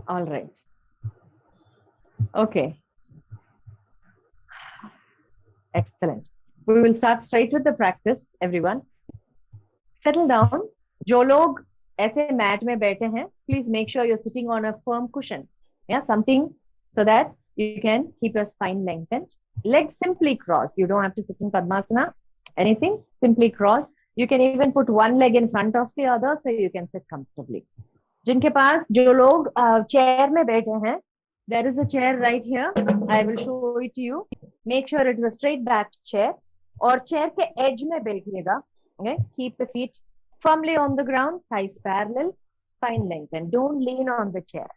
All right. Okay. Excellent. We will start straight with the practice, everyone. Settle down. जो लोग ऐसे mat में बैठे हैं, please make sure you're sitting on a firm cushion. Yeah, something so that you can keep your spine lengthened. Legs simply crossed. You don't have to sit in Padmasana. Anything, simply crossed. You can even put one leg in front of the other so you can sit comfortably. जिनके पास जो लोग chair में बैठे हैं, there is a chair right here. I will show it to you. Make sure it is a straight back chair. और chair के edge में बैठिएगा. Okay, keep the feet firmly on the ground, thighs parallel, spine lengthened. Don't lean on the chair.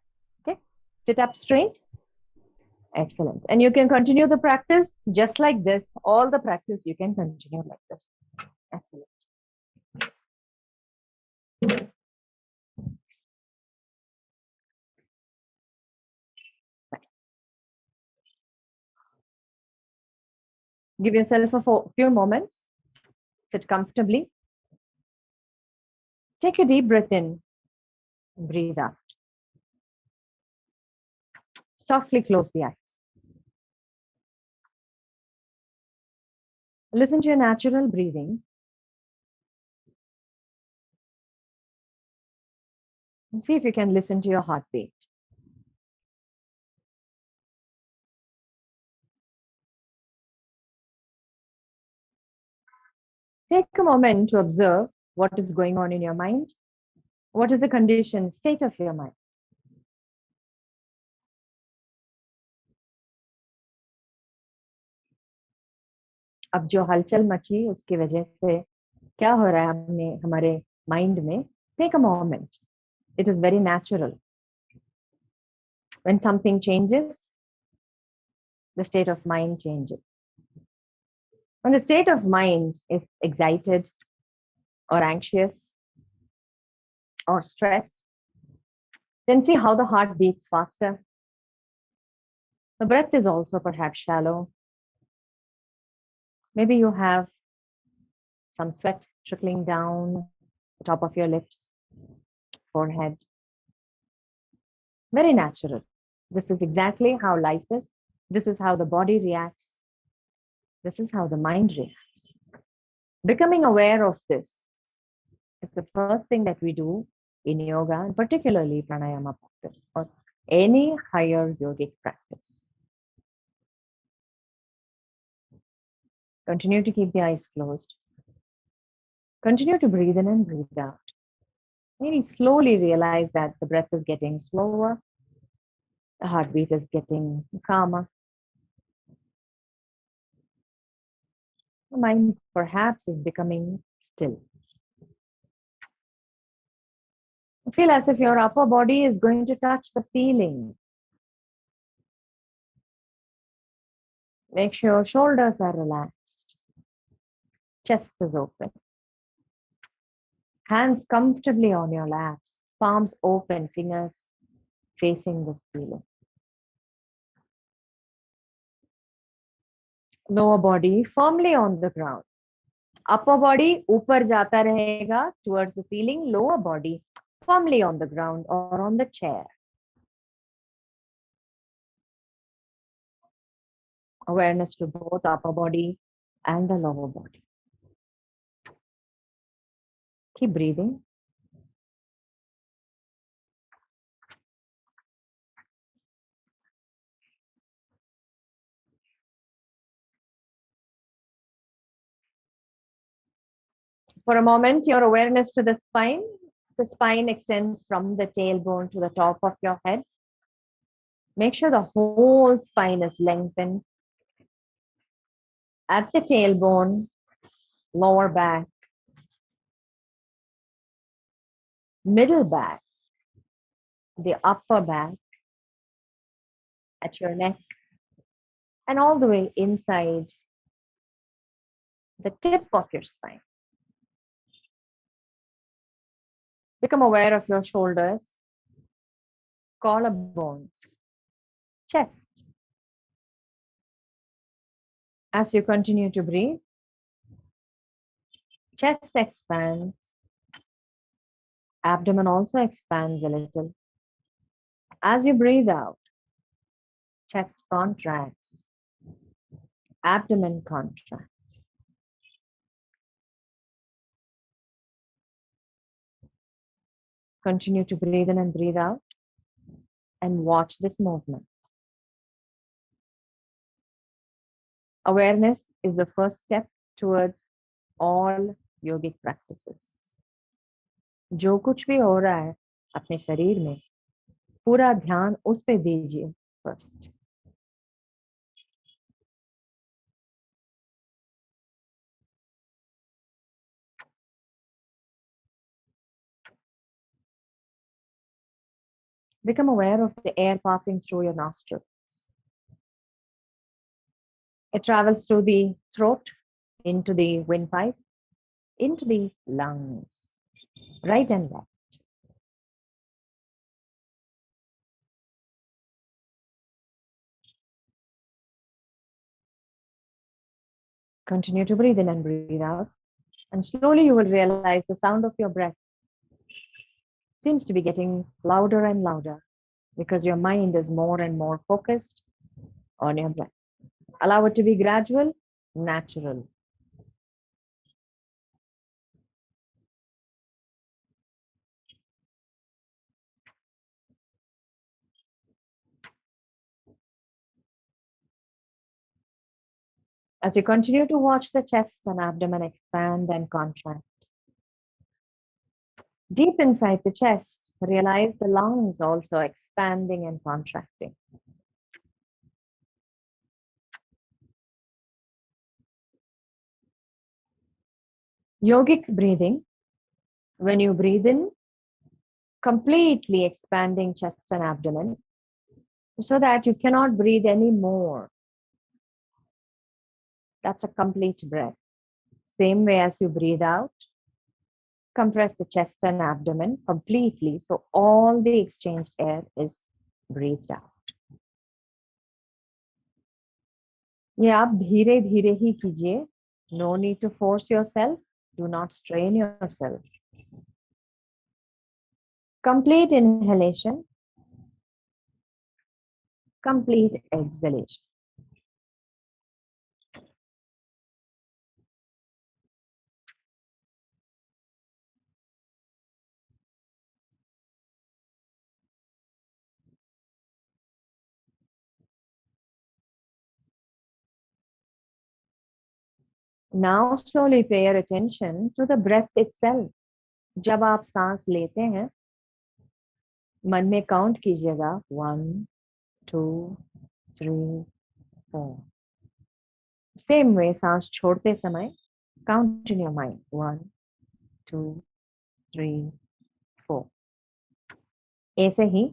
Okay, sit up straight. Excellent. And you can continue the practice just like this. All the practice you can continue like this. Excellent. Give yourself a few moments. Sit comfortably. Take a deep breath in. Breathe out. Softly close the eyes. Listen to your natural breathing. And see if you can listen to your heartbeat. Take a moment to observe what is going on in your mind. What is the condition, state of your mind? अब जो हलचल मची उसकी वजह से क्या हो रहा है हमारे माइंड में? Take a moment. It is very natural. When something changes, the state of mind changes. When the state of mind is excited or anxious or stressed, then see how the heart beats faster. The breath is also perhaps shallow. Maybe you have some sweat trickling down the top of your lips, forehead. Very natural. This is exactly how life is. This is how the body reacts. This is how the mind reacts. Becoming aware of this is the first thing that we do in yoga, and particularly pranayama practice or any higher yogic practice. Continue to keep the eyes closed. Continue to breathe in and breathe out. Maybe slowly realize that the breath is getting slower, the heartbeat is getting calmer. The mind perhaps is becoming still. Feel as if your upper body is going to touch the ceiling. Make sure shoulders are relaxed. Chest is open. Hands comfortably on your laps. Palms open, fingers facing the ceiling. Lower body firmly on the ground. Upper body ऊपर जाता रहेगा towards the ceiling. Lower body firmly on the ground or on the chair. Awareness to both upper body and the lower body. Keep breathing. For a moment, your awareness to the spine. The spine extends from the tailbone to the top of your head. Make sure the whole spine is lengthened. At the tailbone, lower back, middle back, the upper back, at your neck, and all the way inside the tip of your spine. Become aware of your shoulders, collarbones, chest. As you continue to breathe, chest expands, abdomen also expands a little. As you breathe out, chest contracts, abdomen contracts. Continue to breathe in and breathe out and watch this movement. Awareness is the first step towards all yogic practices. जो कुछ भी हो रहा है अपने शरीर में पूरा ध्यान उस पे दीजिए first. Become aware of the air passing through your nostrils. It travels through the throat, into the windpipe, into the lungs, right and left. Continue to breathe in and breathe out. And slowly you will realize the sound of your breath seems to be getting louder and louder because your mind is more and more focused on your breath. Allow it to be gradual, natural. As you continue to watch the chest and abdomen expand and contract, deep inside the chest, realize the lungs also expanding and contracting. Yogic breathing, when you breathe in, completely expanding chest and abdomen so that you cannot breathe anymore. That's a complete breath. Same way as you breathe out, compress the chest and abdomen completely so all the exchanged air is breathed out. ये आप धीरे धीरे ही कीजिए. No need to force yourself. Do not strain yourself. Complete inhalation, complete exhalation. Now slowly pay your attention to the breath itself. जब आप सांस लेते हैं, मन में काउंट कीजिएगा 1, 2, 3, 4. Same way सांस छोड़ते समय count in your mind 1, 2, 3, 4. ऐसे ही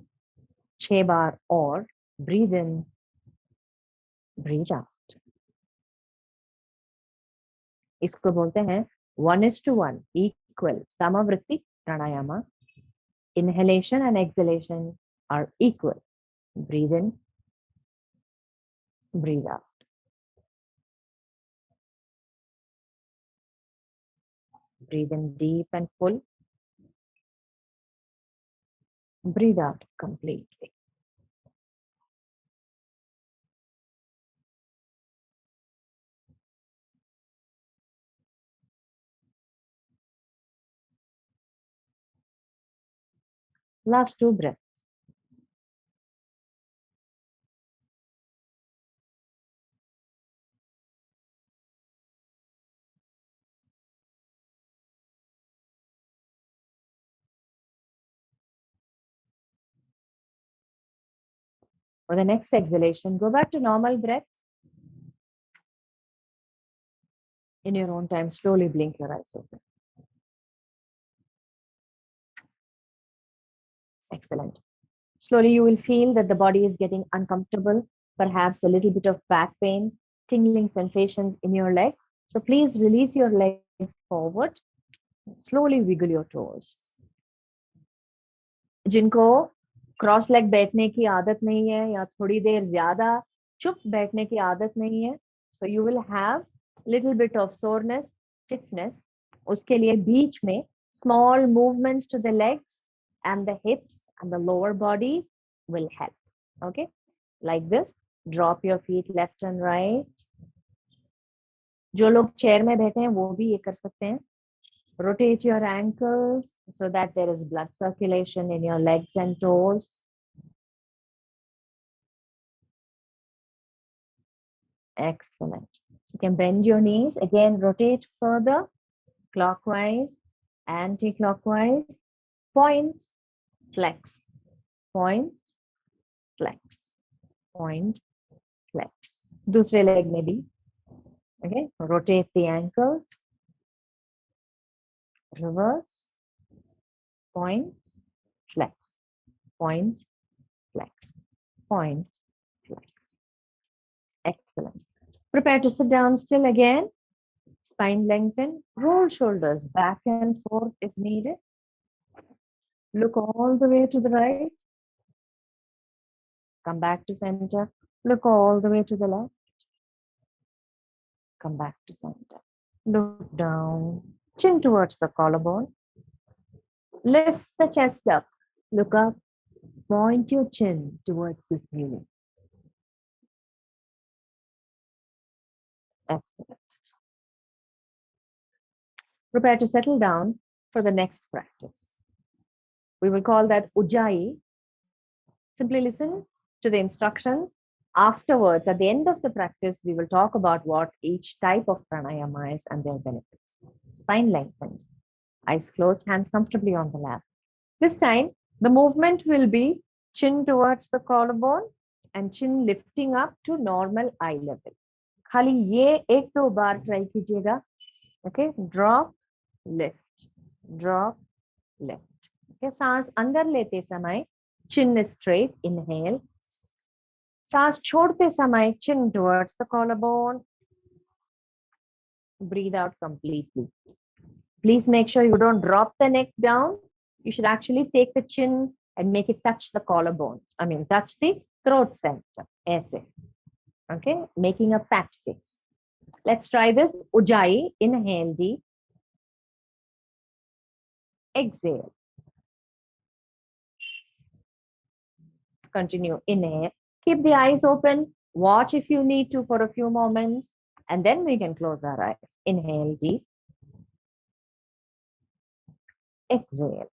6 बार और breathe in, breathe out. इसको बोलते हैं 1:1 equal samavritti pranayama. Inhalation and exhalation are equal. Breathe in, breathe out. Breathe in deep and full. Breathe out completely. Last 2 breaths. For the next exhalation, go back to normal breaths. In your own time, slowly blink your eyes open. Excellent. Slowly you will feel that the body is getting uncomfortable, perhaps a little bit of back pain, tingling sensations in your leg. So please release your legs forward. Slowly wiggle your toes. जिनको cross leg बैठने की आदत नहीं है या थोड़ी देर ज्यादा चुप बैठने की आदत नहीं है, so you will have little bit of soreness, stiffness. उसके लिए बीच में small movements to the legs and the hips and the lower body will help. Okay, like this. Drop your feet left and right. जो लोग chair में बैठे हैं वो भी ये कर सकते हैं. Rotate your ankles so that there is blood circulation in your legs and toes. Excellent. You can bend your knees. Again, rotate further, clockwise, anti-clockwise. Point, flex. Point, flex. Point, flex. दूसरे leg में भी. Okay, rotate the ankles. Reverse. Point, flex. Point, flex. Point, flex. Excellent. Prepare to sit down still again. Spine lengthen. Roll shoulders back and forth if needed. Look all the way to the right. Come back to center. Look all the way to the left. Come back to center. Look down. Chin towards the collarbone. Lift the chest up. Look up. Point your chin towards the ceiling. Excellent. Prepare to settle down for the next practice. We will call that Ujjayi. Simply listen to the instructions. Afterwards, at the end of the practice, we will talk about what each type of pranayama is and their benefits. Spine lengthened. Eyes closed, hands comfortably on the lap. This time, the movement will be chin towards the collarbone and chin lifting up to normal eye level. खाली ये एक दो बार try कीजिएगा. Okay, drop, lift, drop, lift. Okay, सांस अंदर लेते समय chin is straight. Inhale. सांस छोड़ते समय chin towards the collarbone. Breathe out completely. Please make sure you don't drop the neck down. You should actually take the chin and make it touch the collarbones. Touch the throat center. Aise. Okay, making a pat face. Let's try this. Ujjayi. Inhale deep. Exhale. Continue. Inhale. Keep the eyes open. Watch if you need to for a few moments. And then we can close our eyes. Inhale deep. Exhale.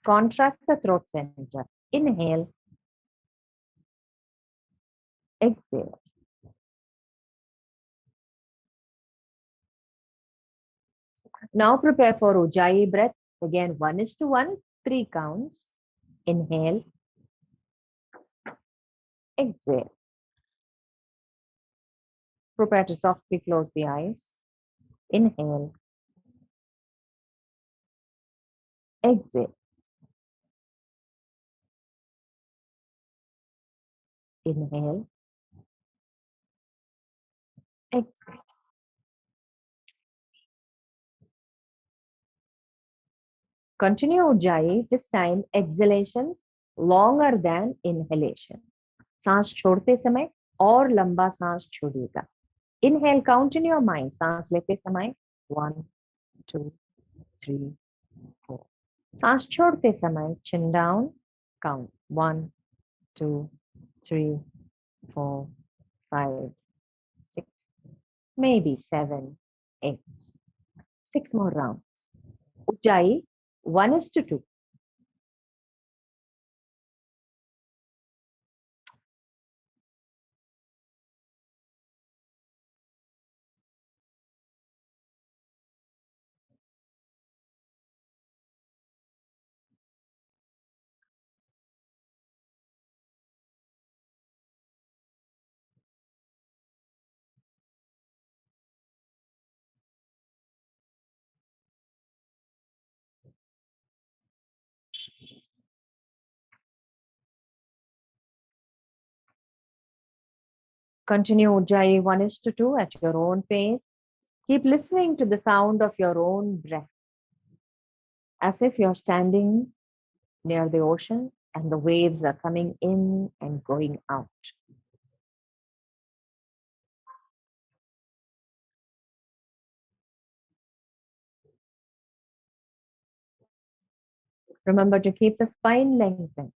Contract the throat center. Inhale. Exhale. Now prepare for Ujjayi breath. Again, 1:1, 3 counts. Inhale. Exhale. Prepare to softly close the eyes. Inhale. Exhale. Inhale. Exhale. Continue Ujjayi. This time exhalation longer than inhalation. सांस छोड़ते समय और लंबा सांस छोड़िएगा. Inhale, count in your mind. सांस लेते समय 1, 2, 3, 4. सांस छोड़ते समय chin down. Count 1, 2, 3, 4, 5, 6, maybe 7, 8. 6 more rounds. Ujjayi, 1:2. Continue Ujjayi 1:2 at your own pace. Keep listening to the sound of your own breath, as if you're standing near the ocean and the waves are coming in and going out. Remember to keep the spine lengthened,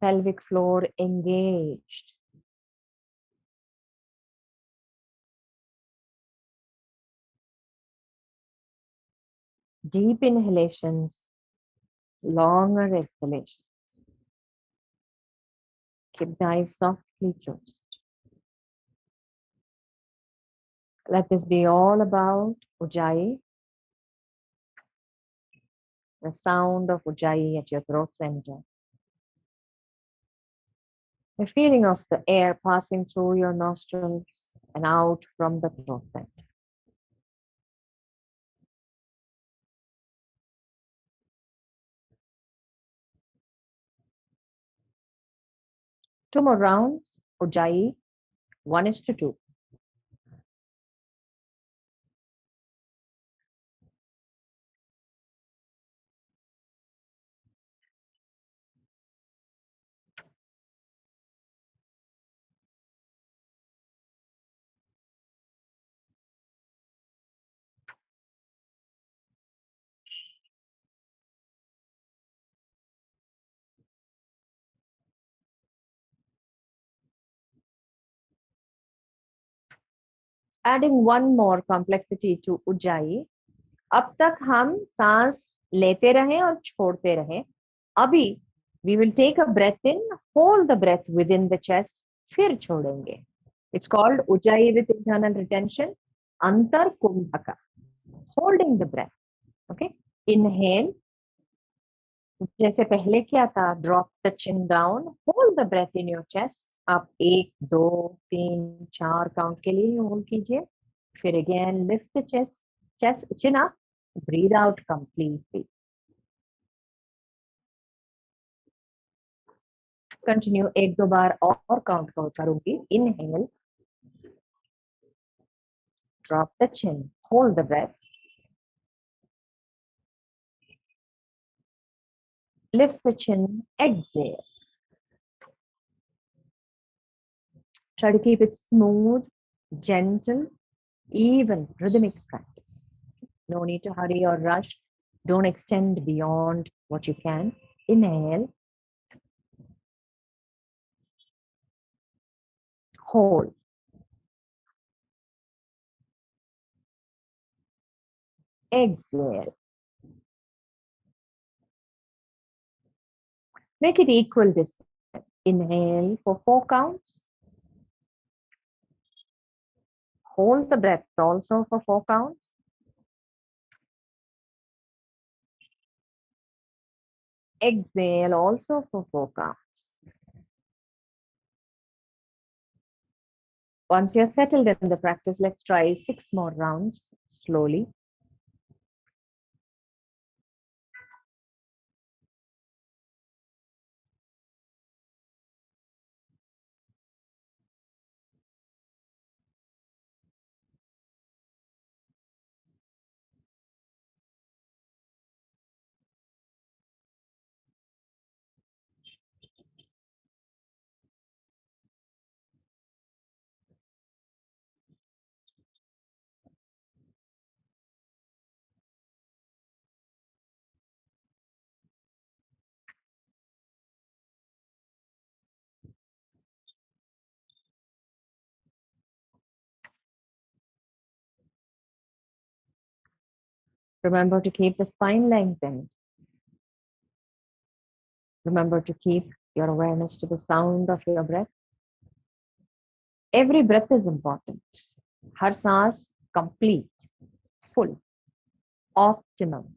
pelvic floor engaged. Deep inhalations, longer exhalations. Keep the eyes softly closed. Let this be all about Ujjayi, the sound of Ujjayi at your throat center. The feeling of the air passing through your nostrils and out from the throat center. Two more rounds, Ujjayi, 1:2. Adding one more complexity to Ujjayi. अब तक हम सांस लेते रहें और छोड़ते रहें. अभी we will take a breath in, hold the breath within the chest, फिर छोड़ेंगे. It's called Ujjayi with internal retention, Antar Kumbhaka, holding the breath. Okay, inhale, जैसे पहले किया था, drop the chin down, hold the breath in your chest. आप 1, 2, 3, 4 count के लिए hold कीजिए. फिर again lift the chin up, breathe out completely. Continue 1-2 बार और काउंट करूंगी. Inhale, drop the chin, hold the breath, lift the chin, exhale. Try to keep it smooth, gentle, even, rhythmic practice. No need to hurry or rush. Don't extend beyond what you can. Inhale, hold, exhale. Make it equal distance. Inhale for 4 counts. Hold the breath also for 4 counts. Exhale also for 4 counts. Once you're settled in the practice, let's try 6 more rounds slowly. Remember to keep the spine lengthened. Remember to keep your awareness to the sound of your breath. Every breath is important. Har saans complete, full, optimum.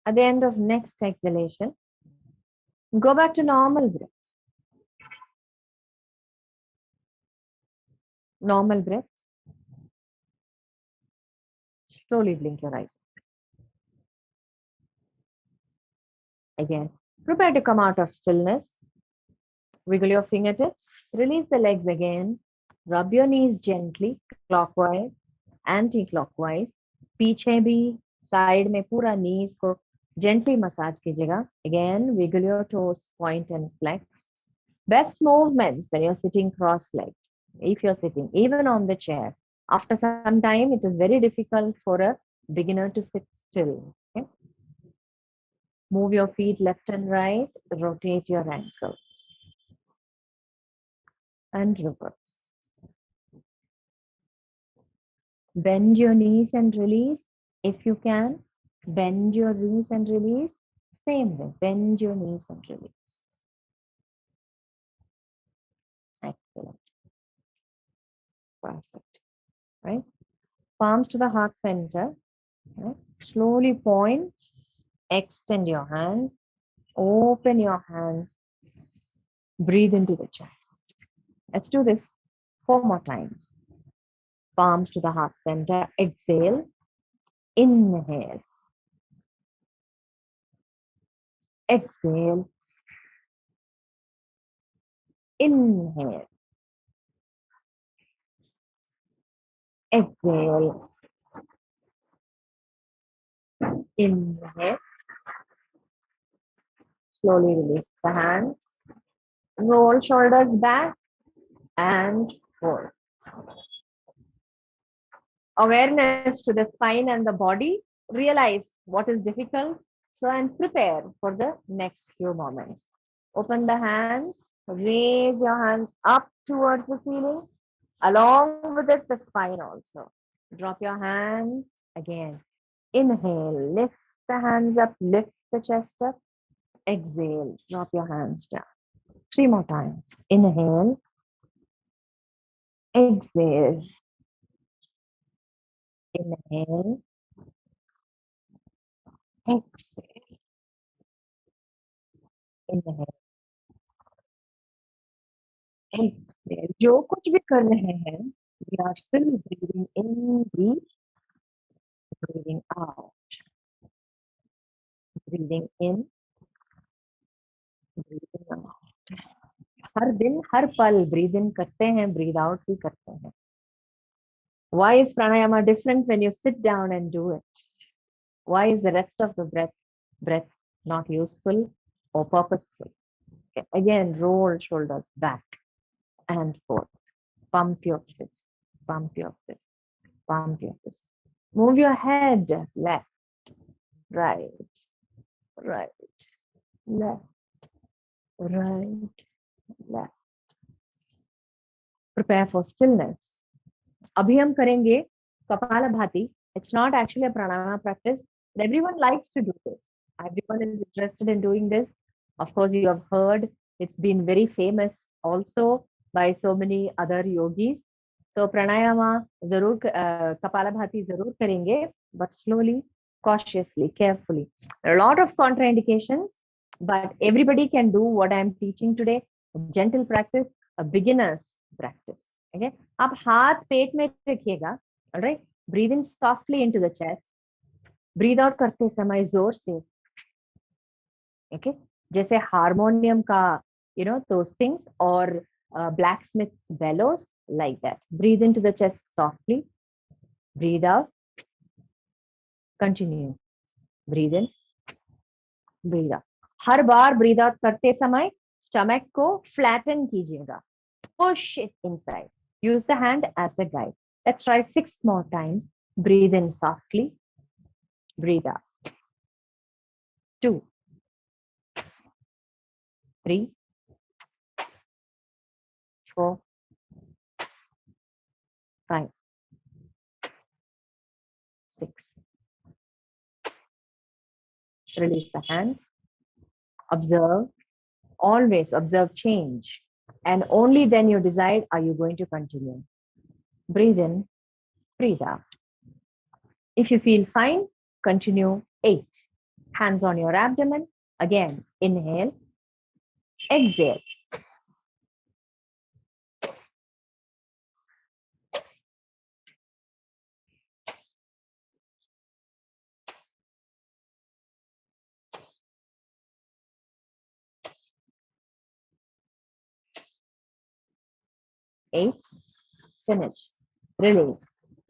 At the end of next exhalation, go back to normal breath. Normal breath. Slowly blink your eyes. Again, prepare to come out of stillness. Wiggle your fingertips. Release the legs again. Rub your knees gently, clockwise, anti-clockwise. पीछे भी side में पूरा knees को gently massage कीजिएगा. Again, wiggle your toes, point and flex. Best movements when you're sitting cross-legged. If you're sitting, even on the chair. After some time, it is very difficult for a beginner to sit still. Okay? Move your feet left and right. Rotate your ankles and reverse. Bend your knees and release if you can. Bend your knees and release. Same way. Bend your knees and release. Excellent. Perfect. Right? Palms to the heart center. Right? Slowly point. Extend your hands. Open your hands. Breathe into the chest. Let's do this 4 more times. Palms to the heart center. Exhale. Inhale. Exhale. Inhale. Exhale. Inhale. Slowly release the hands. Roll shoulders back and forth. Awareness to the spine and the body. Realize what is difficult. So, and prepare for the next few moments. Open the hands. Raise your hands up towards the ceiling. Along with it, the spine also. Drop your hands again. Inhale. Lift the hands up. Lift the chest up. Exhale. Drop your hands down. 3 more times. Inhale. Exhale. Inhale. Exhale. Inhale. Exhale. जो कुछ भी कर रहे हैं, we are still breathing in deep, breathing out, breathing in, breathing out. हर दिन हर पल breathe in करते हैं, breathe out भी करते हैं. Why is pranayama different when you sit down and do it? Why is the rest of the breath not useful or purposeful? Okay. Again, roll shoulders back and forth. Pump your fist, pump your fist, pump your fist. Move your head left, right, right, left, right, left. Prepare for stillness. अभी हम करेंगे Kapalabhati. It's not actually a pranayama practice, but everyone likes to do this. Everyone is interested in doing this. Of course, you have heard it's been very famous also by so many other yogis. So pranayama zarur Kapalabhati zarur karenge, but slowly, cautiously, carefully. There are a lot of contraindications, but everybody can do what I am teaching today. A gentle practice, a beginner's practice. Okay? आप हाथ पेट में रखिएगा. All right? Breathe in softly into the chest. Breathe out करते समय जोर से. Okay? जैसे harmonium का, you know, those things, or blacksmith's bellows, like that. Breathe into the chest softly. Breathe out. Continue. Breathe in. Breathe out. Her bar breathe out करते समय stomach को flatten कीजिएगा. Push it inside. Use the hand as a guide. Let's try 6 more times. Breathe in softly. Breathe out. 2, 3, 4, 5, 6. Release the hand. Observe. Always observe change. And only then you decide, are you going to continue? Breathe in. Breathe out. If you feel fine, continue 8. Hands on your abdomen. Again, inhale. Exhale. 8. Finish. Release.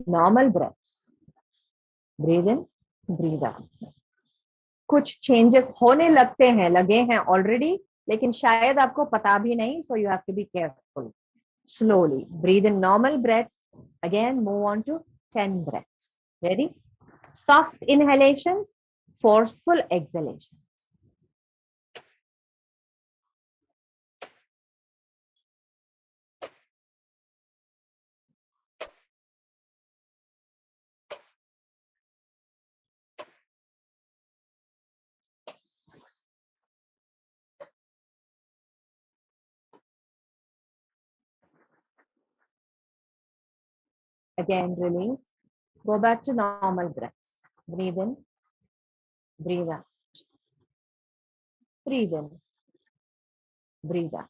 Normal breath. Breathe in, breathe out. कुछ changes होने लगते हैं, लगे हैं already, लेकिन शायद आपको पता भी नहीं. So you have to be careful. Slowly breathe in normal breath. Again, move on to 10 breaths. Ready? Soft inhalations, forceful exhalations. Again, release. Go back to normal breath. Breathe in, breathe out. Breathe in, breathe out.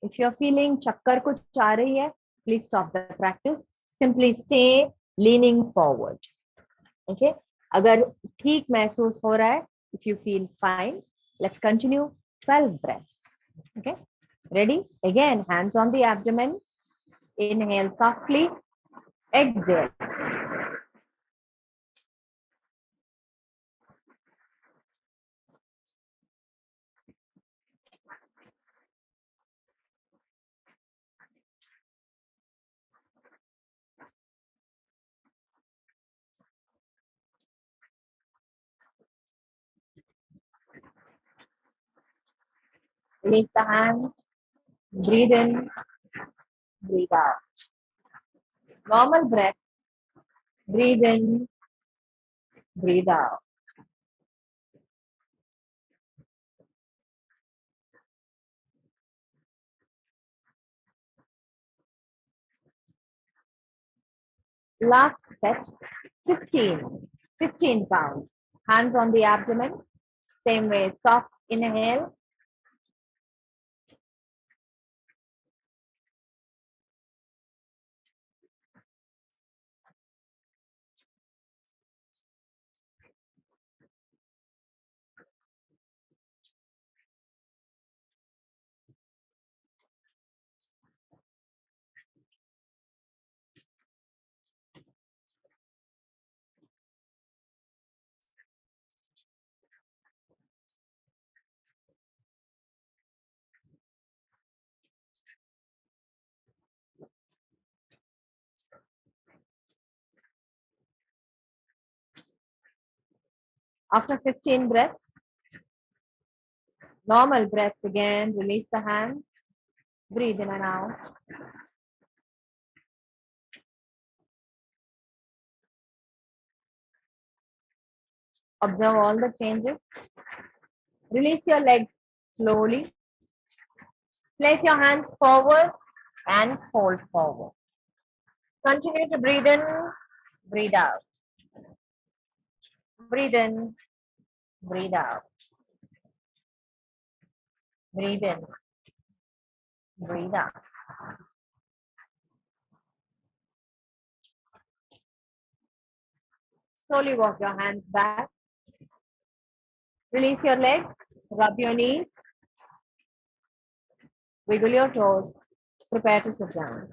If you're feeling chakkar kuch aa rahi hai, please stop the practice. Simply stay leaning forward. Okay? अगर ठीक महसूस हो रहा है, if you feel fine, let's continue 12 breaths. Okay? Ready? Again, hands on the abdomen. Inhale softly. Exhale. Release the hands. Breathe in. Breathe out. Normal breath. Breathe in. Breathe out. Last set. 15. 15 counts. Hands on the abdomen. Same way. Soft inhale. After 15 breaths, normal breaths again. Release the hands. Breathe in and out. Observe all the changes. Release your legs slowly. Place your hands forward and fold forward. Continue to breathe in, breathe out. Breathe in, breathe out. Breathe in, breathe out. Slowly walk your hands back. Release your legs, rub your knees, wiggle your toes. Prepare to sit down.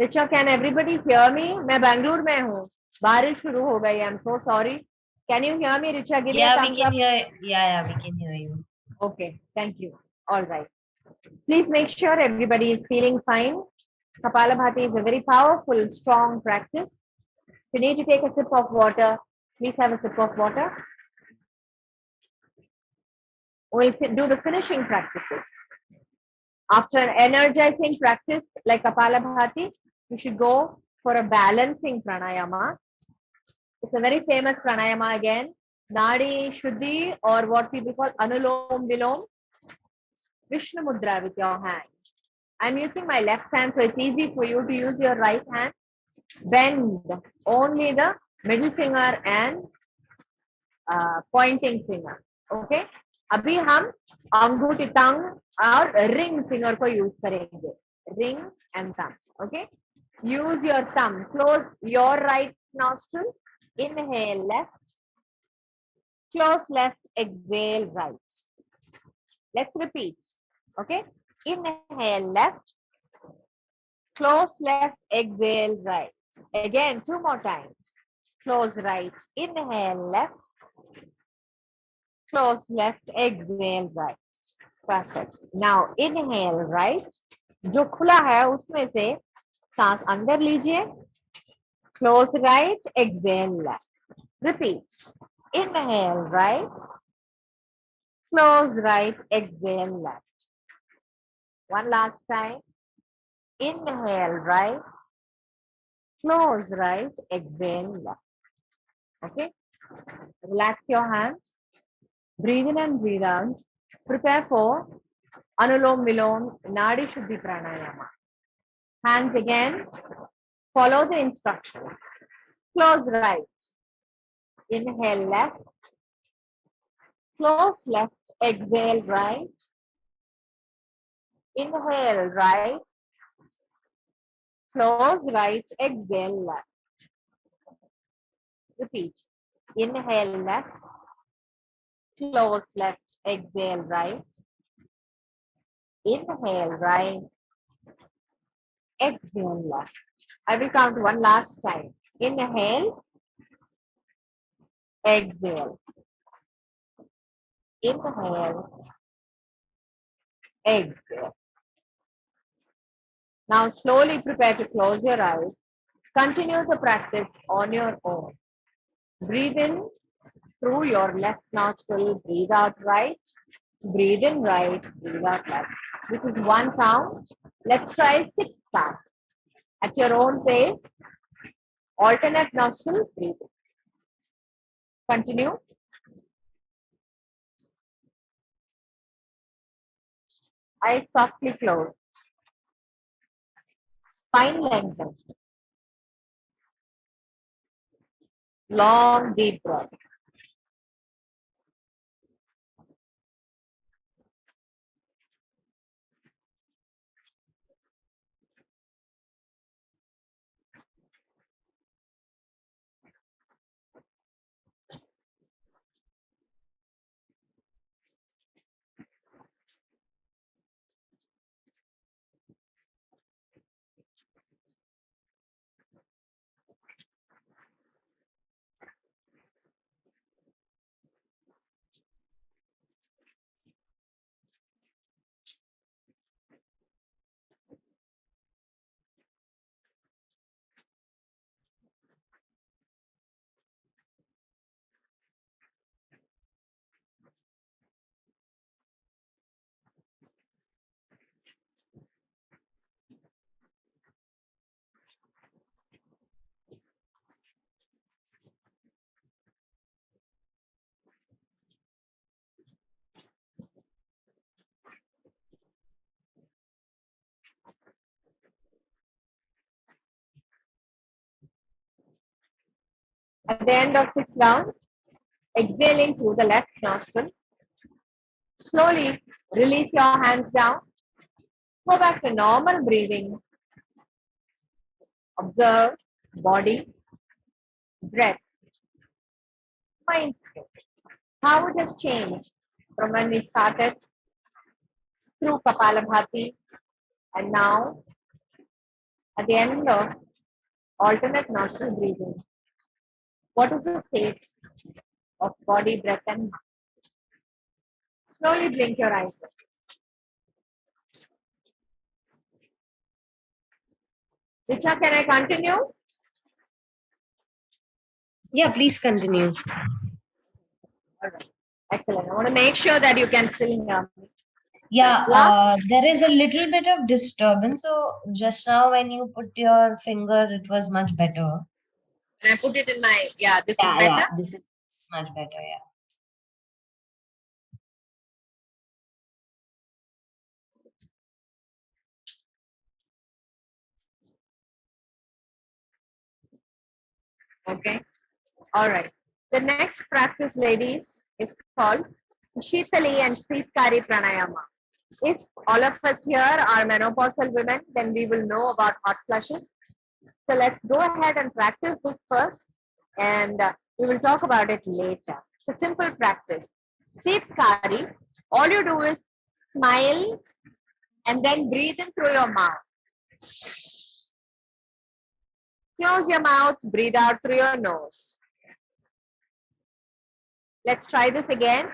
Richa, can everybody hear me? मैं बैंगलोर में हूँ. बारिश शुरू हो गई. I'm so sorry. Can you hear me, Richa? Give me a thumbs up. Yeah, we can hear you. Okay, thank you. All right. Please make sure everybody is feeling fine. Kapalabhati is a very powerful, strong practice. If you need to take a sip of water, please have a sip of water. We'll do the finishing practices. After an energizing practice like Kapalabhati, you should go for a balancing pranayama. It's a very famous pranayama again. Nadi Shodhana, or what people call Anulom Vilom. Vishnu Mudra with your hand. I'm using my left hand, so it's easy for you to use your right hand. Bend only the middle finger and pointing finger. Okay? अभी हम अंगूठी tongue और ring finger को use करेंगे. Ring and thumb. Okay? Use your thumb. Close your right nostril. Inhale left. Close left. Exhale right. Let's repeat. Okay? Inhale left. Close left, exhale right. Again, 2 more times. Close right, inhale left, close left, exhale right. Perfect. Now inhale right. जो खुला है उसमें से सांस अंदर लीजिए. Close right, exhale left. Repeat. Inhale right, close right, exhale left. One last time. Inhale right, close right, exhale left. Okay. Relax your hands. Breathe in and breathe out. Prepare for Anulom Vilom Nadi Shuddhi Pranayama. Hands again. Follow the instructions. Close right. Inhale left. Close left. Exhale right. Inhale right. Close right. Exhale left. Repeat. Inhale left. Close left. Exhale right. Inhale right. Exhale left. I will count one last time. Inhale. Exhale. Inhale. Exhale. Now slowly prepare to close your eyes. Continue the practice on your own. Breathe in through your left nostril. Breathe out right. Breathe in right. Breathe out left. This is one count. Let's try 6 counts. At your own pace. Alternate nostril. Breathe in. Continue. Eyes softly closed. Spine lengthened. Long deep breath. At the end of 6 rounds, exhaling through the left nostril. Slowly release your hands down. Go back to normal breathing. Observe body, breath, mind. How it has changed from when we started through Kapalabhati and now at the end of alternate nostril breathing. What is the state of body, breath, and mind? Slowly blink your eyes. Richa, can I continue? Yeah, please continue. All right. Excellent. I want to make sure that you can still hear me. Yeah, Last, there is a little bit of disturbance. So just now when you put your finger, it was much better. and I put it in my, this is Yeah, better. this is much better. Yeah. Okay. All right. The next practice, ladies, is called Sheetali and Sitkari pranayama. If all of us here are menopausal women, then we will know about hot flushes. So let's go ahead and practice this first, and we will talk about it later. It's a simple practice. Sitkari, all you do is smile and then breathe in through your mouth. Close your mouth, breathe out through your nose. Let's try this again.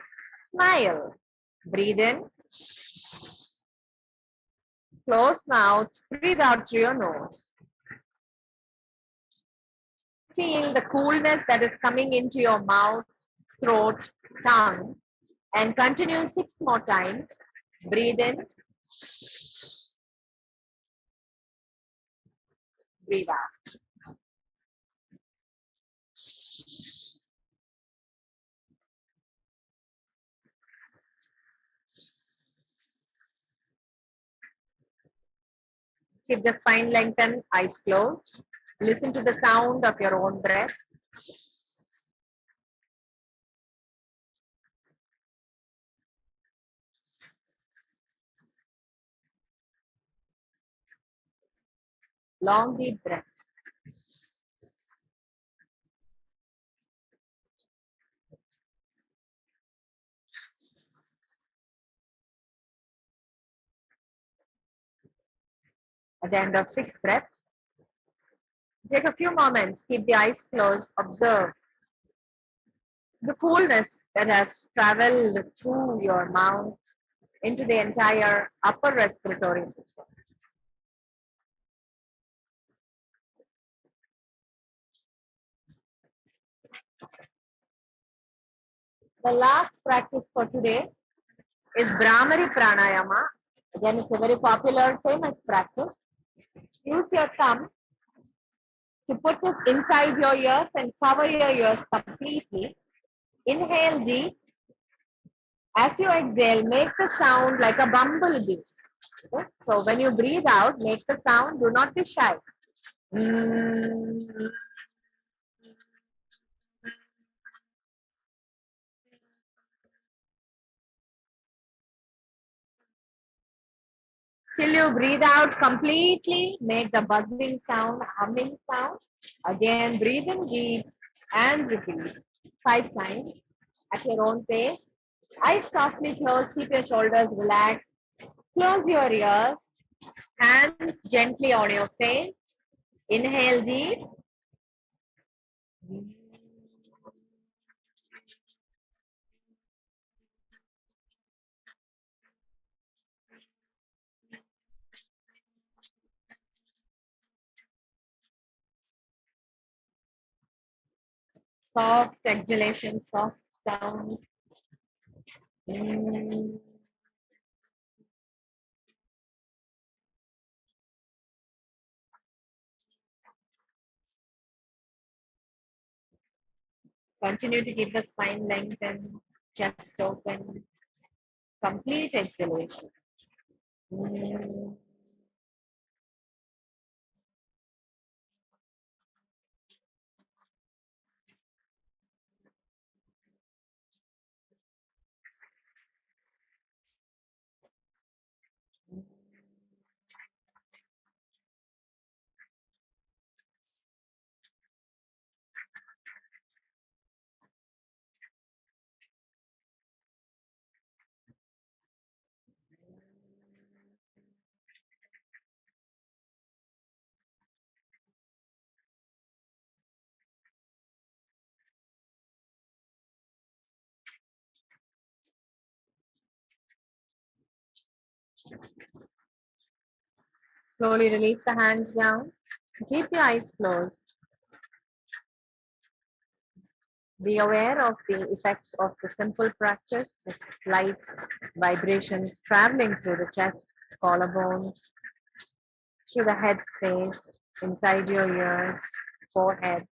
Smile. Breathe in. Close mouth, breathe out through your nose. Feel the coolness that is coming into your mouth, throat, tongue, and continue 6 more times. Breathe in, breathe out. Keep the spine lengthened, eyes closed. Listen to the sound of your own breath. Long deep breath. At the end of 6 breaths, take a few moments, keep the eyes closed, observe the coolness that has traveled through your mouth into the entire upper respiratory system. The last practice for today is Bramari pranayama. Again, it's a very popular, famous practice. Use your thumb to put it inside your ears and cover your ears completely. Inhale deep. As you exhale, make the sound like a bumblebee. Okay? So when you breathe out, make the sound. Do not be shy. Mm. Till you breathe out completely, make the buzzing sound, humming sound. Again, breathe in deep and repeat 5 times at your own pace. Eyes softly closed, keep your shoulders relaxed. Close your ears, hands gently on your face. Inhale deep. Soft exhalation, soft sound. Mm. Continue to keep the spine lengthened, chest open. Complete exhalation. Mm. Slowly release the hands down. Keep the eyes closed. Be aware of the effects of the simple practice, the slight vibrations traveling through the chest, collarbones, through the head space, inside your ears, forehead,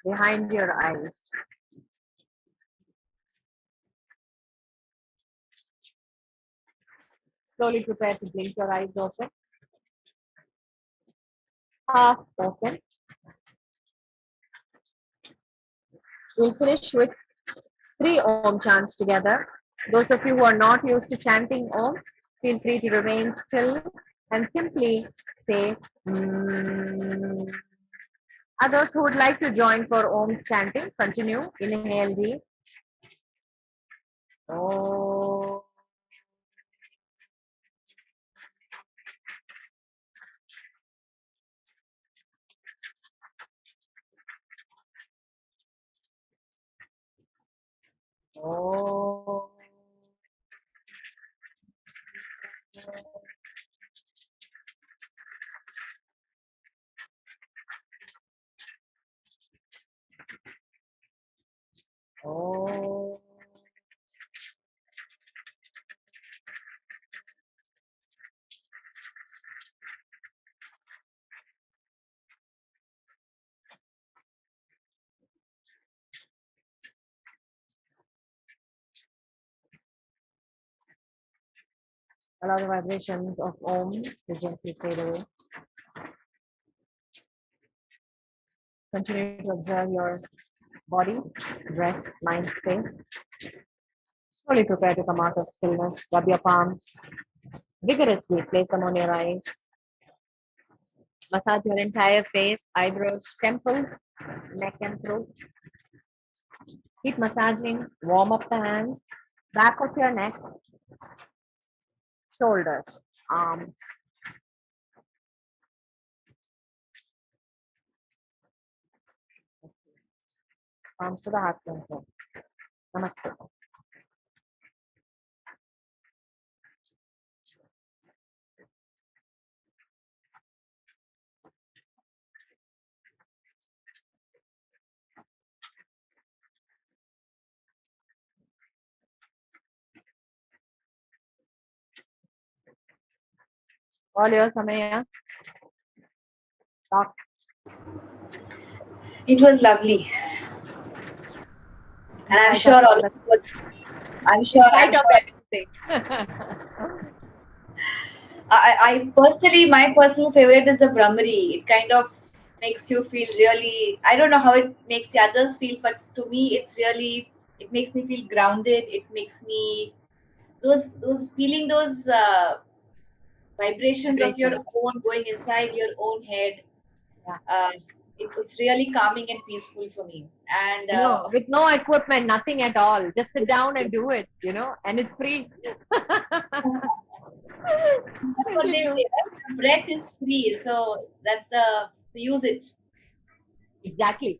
behind your eyes. Slowly prepare to blink your eyes open, half open. We'll finish with 3 Om chants together. Those of you who are not used to chanting Om, feel free to remain still and simply say mm. Others who would like to join for Om chanting, continue. Inhale deep. Om. Allow the vibrations of Om to gently fade away. Continue to observe your body, breath, mind, space. Slowly prepare to come out of stillness. Rub your palms vigorously. Place them on your eyes. Massage your entire face, eyebrows, temples, neck and throat. Keep massaging. Warm up the hands, back of your neck, shoulders, arms. Arms to the heart center. Namaste. All yours, Samaya. Talk. It was lovely, and I'm Spite sure of all all of the you was, I'm spite of sure everything. I personally, my personal favorite is the Bramari. It kind of makes you feel really, I don't know how it makes the others feel, but to me, it makes me feel grounded. It makes me, those feeling those vibrations of your Vibration. own going inside your own head. Yeah. Uh, it's really calming and peaceful for me. And With no equipment, nothing at all. Just sit down and yes, do it, and it's free. that's what they Continue. say, right? The breath is free, so that's the to use it. Exactly.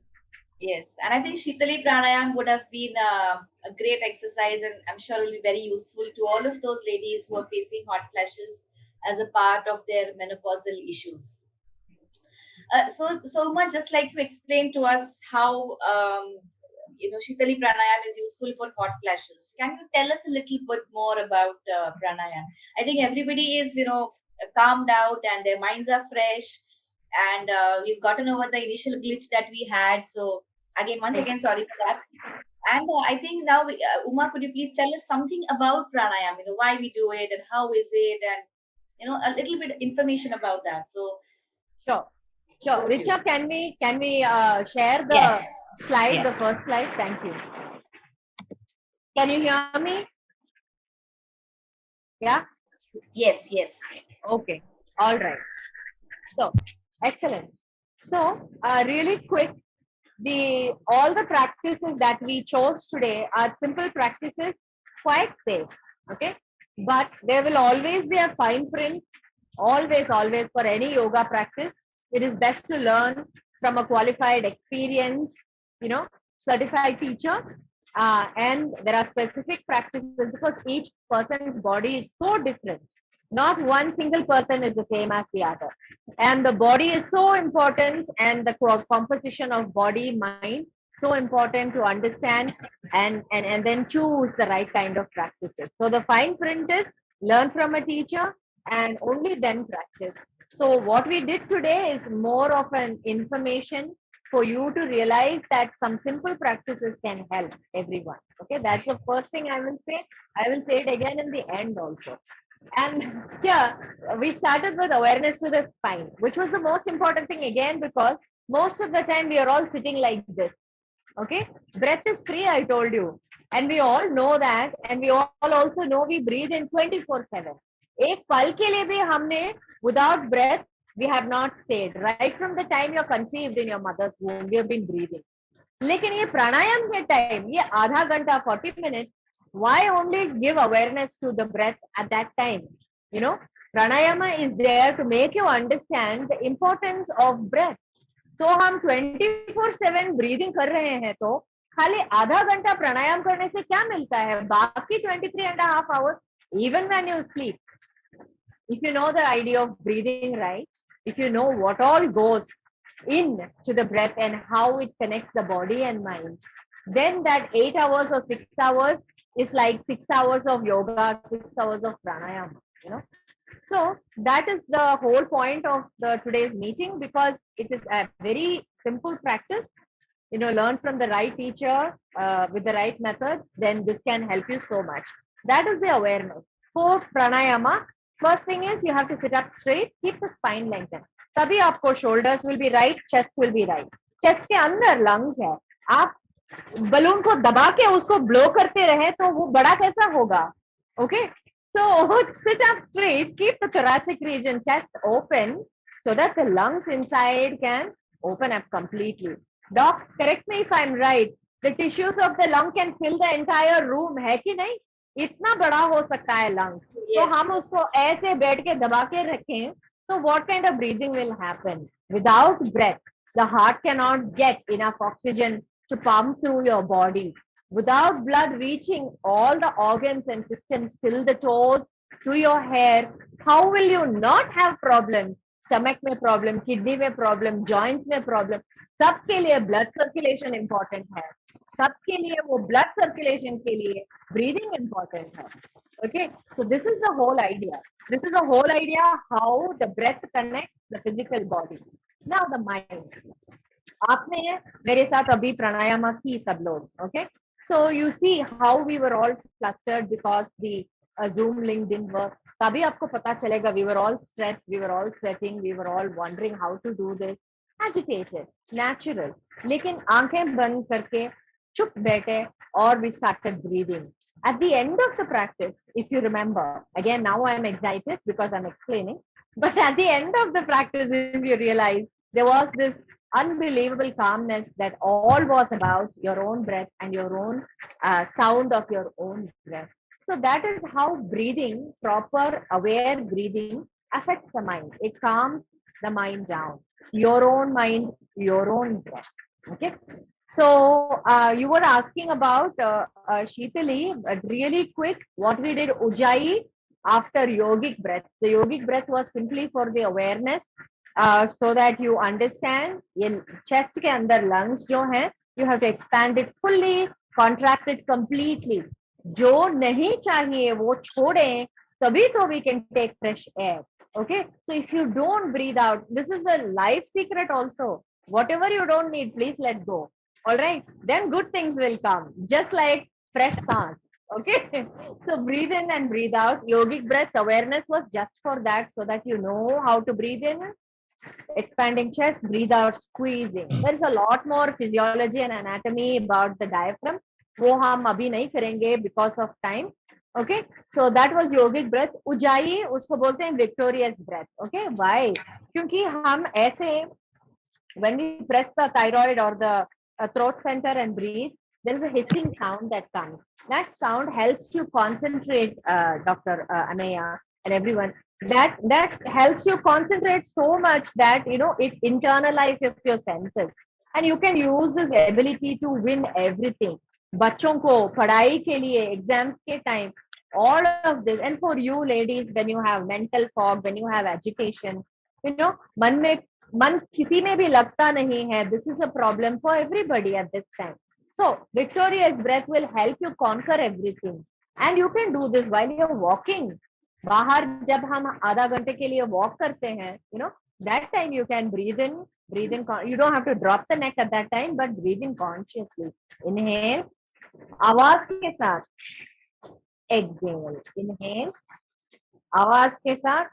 Yes, and I think Sheetali Pranayam would have been a great exercise, and I'm sure it'll be very useful to all of those ladies who are facing hot flashes as a part of their menopausal issues. So much just like you explained to us how Sheetali Pranayam is useful for hot flashes. Can you tell us a little bit more about pranayam? I think everybody is calmed out and their minds are fresh, and we've gotten over the initial glitch that we had. So again, once Ex- again, sorry for that. And I think now, Uma, could you please tell us something about pranayam? Why we do it and how is it, and a little bit information about that. So Sure. Sure. over to you. Richa, can we share the Yes. slide, the Yes. first slide? Thank you. Can you hear me? Yeah? Yes, yes. Okay. All right. So, excellent. So, really quick, the all the practices that we chose today are simple practices, quite safe. Okay, but there will always be a fine print. Always, for any yoga practice, it is best to learn from a qualified, experienced, you know, certified teacher. And there are specific practices because each person's body is so different. Not one single person is the same as the other, and the body is so important, and the composition of body mind so important to understand, and then choose the right kind of practices. So the fine print is learn from a teacher and only then practice. So what we did today is more of an information for you to realize that some simple practices can help everyone. Okay, that's the first thing I will say. I will say it again in the end also. And yeah, we started with awareness to the spine, which was the most important thing again, because most of the time we are all sitting like this. Okay, breath is free, I told you, and we all know that, and we all also know we breathe in 24/7. एक पल के लिए भी हमने without breath we have not stayed. Right from the time you're conceived in your mother's womb, we have been breathing. लेकिन ये प्राणायाम के time, ये आधा घंटा 40 minutes, why only give awareness to the breath at that time? Pranayama is there to make you understand the importance of breath. तो हम 24/7 breathing कर रहे हैं, तो खाली आधा घंटा प्राणायाम करने से क्या मिलता है? बाकी 23.5 hours, even when you sleep, if you know the idea of breathing right, if you know what all goes in to the breath and how it connects the body and mind, then that 8 hours or 6 hours is like 6 hours of yoga, 6 hours of pranayama. So that is the whole point of the today's meeting, because it is a very simple practice. Learn from the right teacher with the right method, then this can help you so much. That is the awareness. For pranayama, first thing is you have to sit up straight, keep the spine lengthened. तभी आपको shoulders will be right, chest will be right. Chest के अंदर lungs है. आप balloon को दबा के उसको ब्लो करते रहे तो वो बड़ा कैसा होगा? Okay, so sit up straight, keep the thoracic region, chest open, so that the lungs inside can open up completely. Doc, correct me if I'm right. The tissues of the lung can fill the entire room, है कि नहीं? इतना बड़ा हो सकता है lung. तो हम उसको ऐसे बैठ के दबा के रखें, so what kind of breathing will happen? Without breath, the heart cannot get enough oxygen to pump through your body. Without blood reaching all the organs and systems till the toes to your hair, how will you not have problems? Stomach में problem, kidney में problem, joints में problem. सबके लिए blood circulation important है. सबके लिए वो blood circulation के लिए breathing important है. Okay, so this is the whole idea. This is the whole idea how the breath connects the physical body. Now the mind. आपने मेरे साथ अभी प्राणायाम की सब लोग, okay? So you see how we were all flustered because the Zoom link didn't work. तभी आपको पता चलेगा we were all stressed, we were all sweating, we were all wondering how to do this, agitated, natural. लेकिन आंखें बंद करके चुप बैठे और we started breathing. At the end of the practice, if you remember, again now I'm excited because I'm explaining, but at the end of the practice, if you realize, there was this unbelievable calmness that all was about your own breath and your own sound of your own breath. So that is how breathing, proper aware breathing affects the mind. It calms the mind down. Your own mind, your own breath. Okay. So you were asking about Sheetali, but really quick, what we did Ujjayi after yogic breath. The yogic breath was simply for the awareness, so that you understand in chest के अंदर lungs जो हैं, you have to expand it fully, contract it completely. जो नहीं चाहिए वो छोड़ें, तभी तो we can take fresh air. Okay, so if you don't breathe out, this is the life secret also. Whatever you don't need, please let go. All right, then good things will come, just like fresh sans. Okay, so breathe in and breathe out. Yogic breath awareness was just for that, so that you know how to breathe in, expanding chest, breathe out, squeezing. There is a lot more physiology and anatomy about the diaphragm. वो हम अभी नहीं करेंगे because of time. Okay, so that was yogic breath. Ujjayi उसको बोलते हैं victorious breath. Okay, why? क्योंकि हम ऐसे when we press the thyroid or the throat center and breathe, there is a hissing sound that comes. That sound helps you concentrate, Dr. Ameya and everyone. That helps you concentrate so much that you know it internalizes your senses, and you can use this ability to win everything. बच्चों को पढ़ाई के लिए exams के time, all of this, and for you ladies when you have mental fog, when you have agitation, you know मन किसी में भी लगता नहीं है. This is a problem for everybody at this time. So victorious breath will help you conquer everything, and you can do this while you're walking. बाहर जब हम आधा घंटे के लिए walk करते हैं, you know, that time you can breathe in. You don't have to drop the neck at that time, but breathe in consciously. Inhale, आवाज के साथ. Exhale, inhale, आवाज के साथ.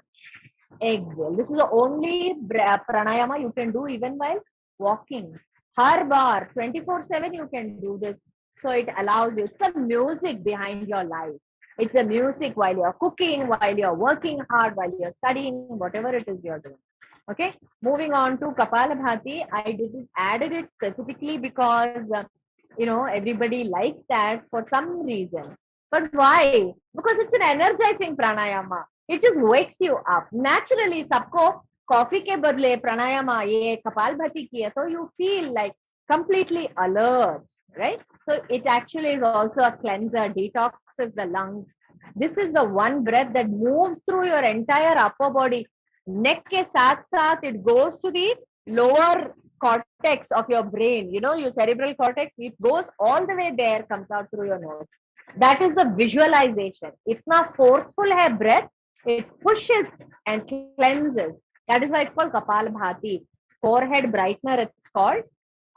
Exhale. This is the only pranayama you can do even while walking. Har bar 24/7 you can do this. So it allows you. It's the music behind your life. It's the music while you're cooking, while you're working hard, while you're studying, whatever it is you're doing. Okay. Moving on to Kapalabhati. I added it specifically because you know everybody likes that for some reason. But why? Because it's an energizing pranayama. It just wakes you up naturally. सबको coffee के बदले प्राणायाम ये कपालभाति किया तो you feel like completely alert, right? So it actually is also a cleanser, detoxes the lungs. This is the one breath that moves through your entire upper body. Neck के साथ साथ it goes to the lower cortex of your brain. You know, your cerebral cortex. It goes all the way there, comes out through your nose. That is the visualization. इतना forceful है breath. It pushes and cleanses. That is why it's called Kapalabhati. Forehead brightener it's called.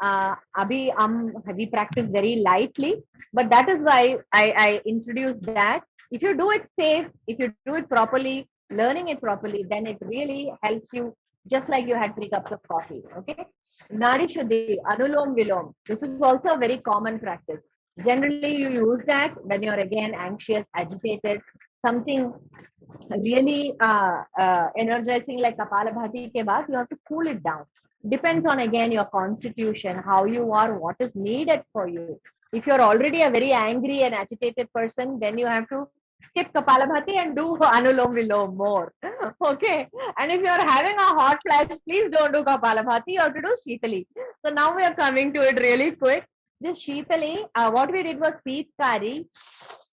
We practice very lightly, but that is why I introduced that. If you do it safe, if you do it properly, learning it properly, then it really helps you just like you had 3 cups of coffee. Okay. Nadi Shodhi, Anulom Vilom. This is also a very common practice. Generally, you use that when you're again anxious, agitated, something really energizing like Kapalabhati ke baad, you have to cool it down. Depends on again your constitution, how you are, what is needed for you. If you're already a very angry and agitated person, then you have to skip Kapalabhati and do Anulom Vilom more. Okay. And if you're having a hot flash, please don't do Kapalabhati, you have to do Sheetali. So now we are coming to it really quick. This Sheetali, what we did was Sitkari.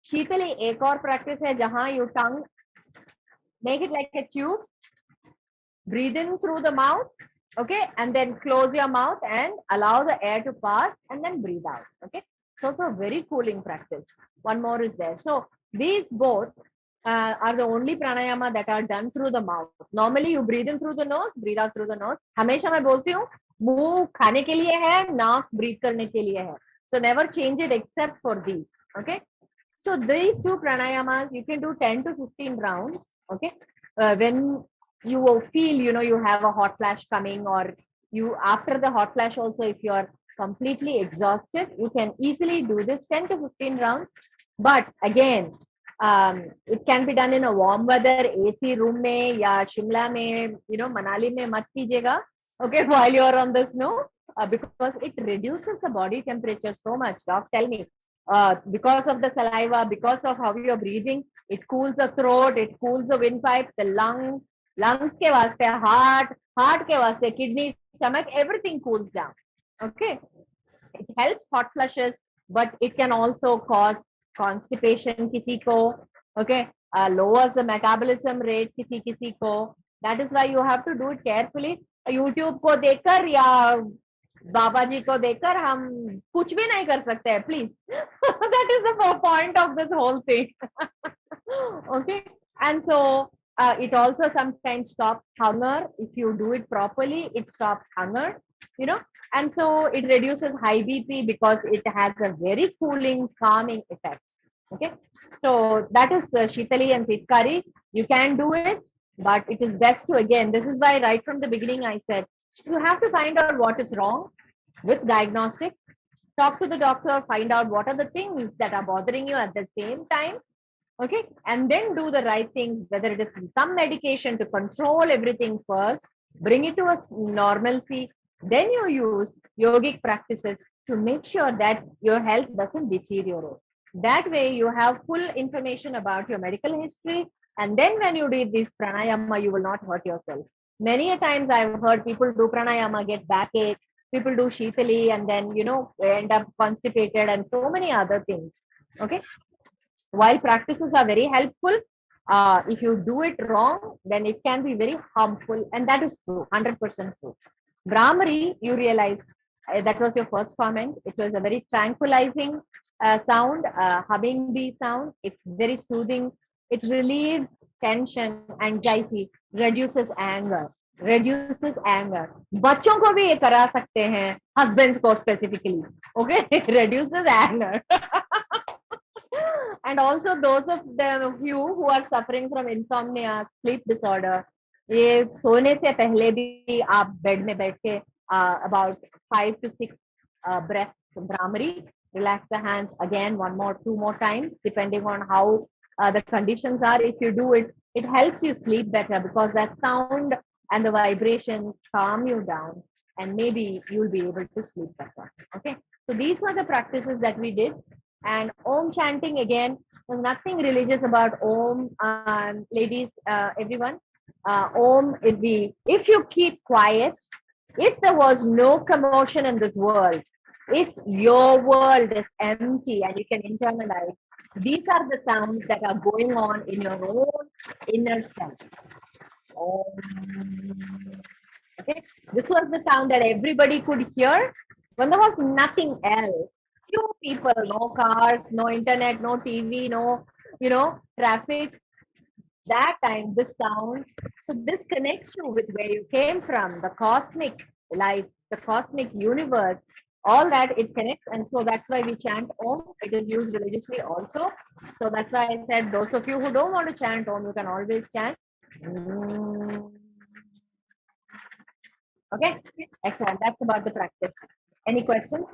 Sheetali एक और practice है जहाँ you tongue make it like a tube, breathe in through the mouth, okay, and then close your mouth and allow the air to pass and then breathe out, okay. So it's a very cooling practice. One more is there. So these both are the only pranayama that are done through the mouth. Normally you breathe in through the nose, breathe out through the nose. हमेशा मैं बोलती हूँ मुंह खाने के लिए है, नाक breathe करने के लिए है. So never change it except for these, okay. So these two pranayamas you can do 10 to 15 rounds, okay. When you will feel, you have a hot flash coming, or you after the hot flash also, if you are completely exhausted, you can easily do this 10 to 15 rounds. But again, it can be done in a warm weather, AC room में या शिमला में, मनाली में मत कीजिएगा, okay, while you are on the snow, because it reduces the body temperature so much. Doc, tell me, because of the saliva, because of how you're breathing, it cools the throat, it cools the windpipe, the lungs के वास्ते heart के वास्ते kidney, stomach, everything cools down. Okay, it helps hot flushes, but it can also cause constipation किसी को. Okay, lowers the metabolism rate किसी को. That is why you have to do it carefully. YouTube को देखकर या बाबा जी को देखकर हम कुछ भी नहीं कर सकते हैं, please. That is the point of this whole thing. Okay, and so it also sometimes stops hunger. If you do it properly, it stops hunger, and so it reduces high BP because it has a very cooling, calming effect. Okay, so that is Sheetali and Sitkari. You can do it, but it is best to, again, this is why right from the beginning I said you have to find out what is wrong with diagnostic. Talk to the doctor, find out what are the things that are bothering you at the same time. Okay, and then do the right things, whether it is some medication to control everything first, bring it to a normalcy, then you use yogic practices to make sure that your health doesn't deteriorate. That way you have full information about your medical history, and then when you do this pranayama, you will not hurt yourself. Many a times I've heard people do pranayama, get backache, people do sheetali, and then end up constipated and so many other things. Okay, while practices are very helpful, if you do it wrong, then it can be very harmful, and that is true, 100% true. Bramari, you realized, that was your first comment. It was a very tranquilizing sound, humming bee sound. It's very soothing. It relieves tension, anxiety, reduces anger. Reduces anger. बच्चों को भी ये करा सकते हैं, husbands को specifically. Okay, it reduces anger. And also those of you who are suffering from insomnia, sleep disorder, ये सोने से पहले भी आप बेड में बैठ के about 5 to 6 breaths Bramari, relax the hands again 2 more times, depending on how the conditions are. If you do it, it helps you sleep better because that sound and the vibrations calm you down, and maybe you'll be able to sleep better. Okay, so these were the practices that we did. And Om chanting, again, there's nothing religious about Om, ladies, everyone. Om is if you keep quiet, if there was no commotion in this world, if your world is empty and you can internalize, these are the sounds that are going on in your own inner self. Om. Okay, this was the sound that everybody could hear when there was nothing else. Few people, no cars, no internet, no TV, no, traffic. That time, this sound. So this connects you with where you came from, the cosmic life, the cosmic universe. all that it connects, and so that's why we chant Om. It is used religiously also. So that's why I said those of you who don't want to chant Om, you can always chant. Okay, excellent. That's about the practice. Any questions?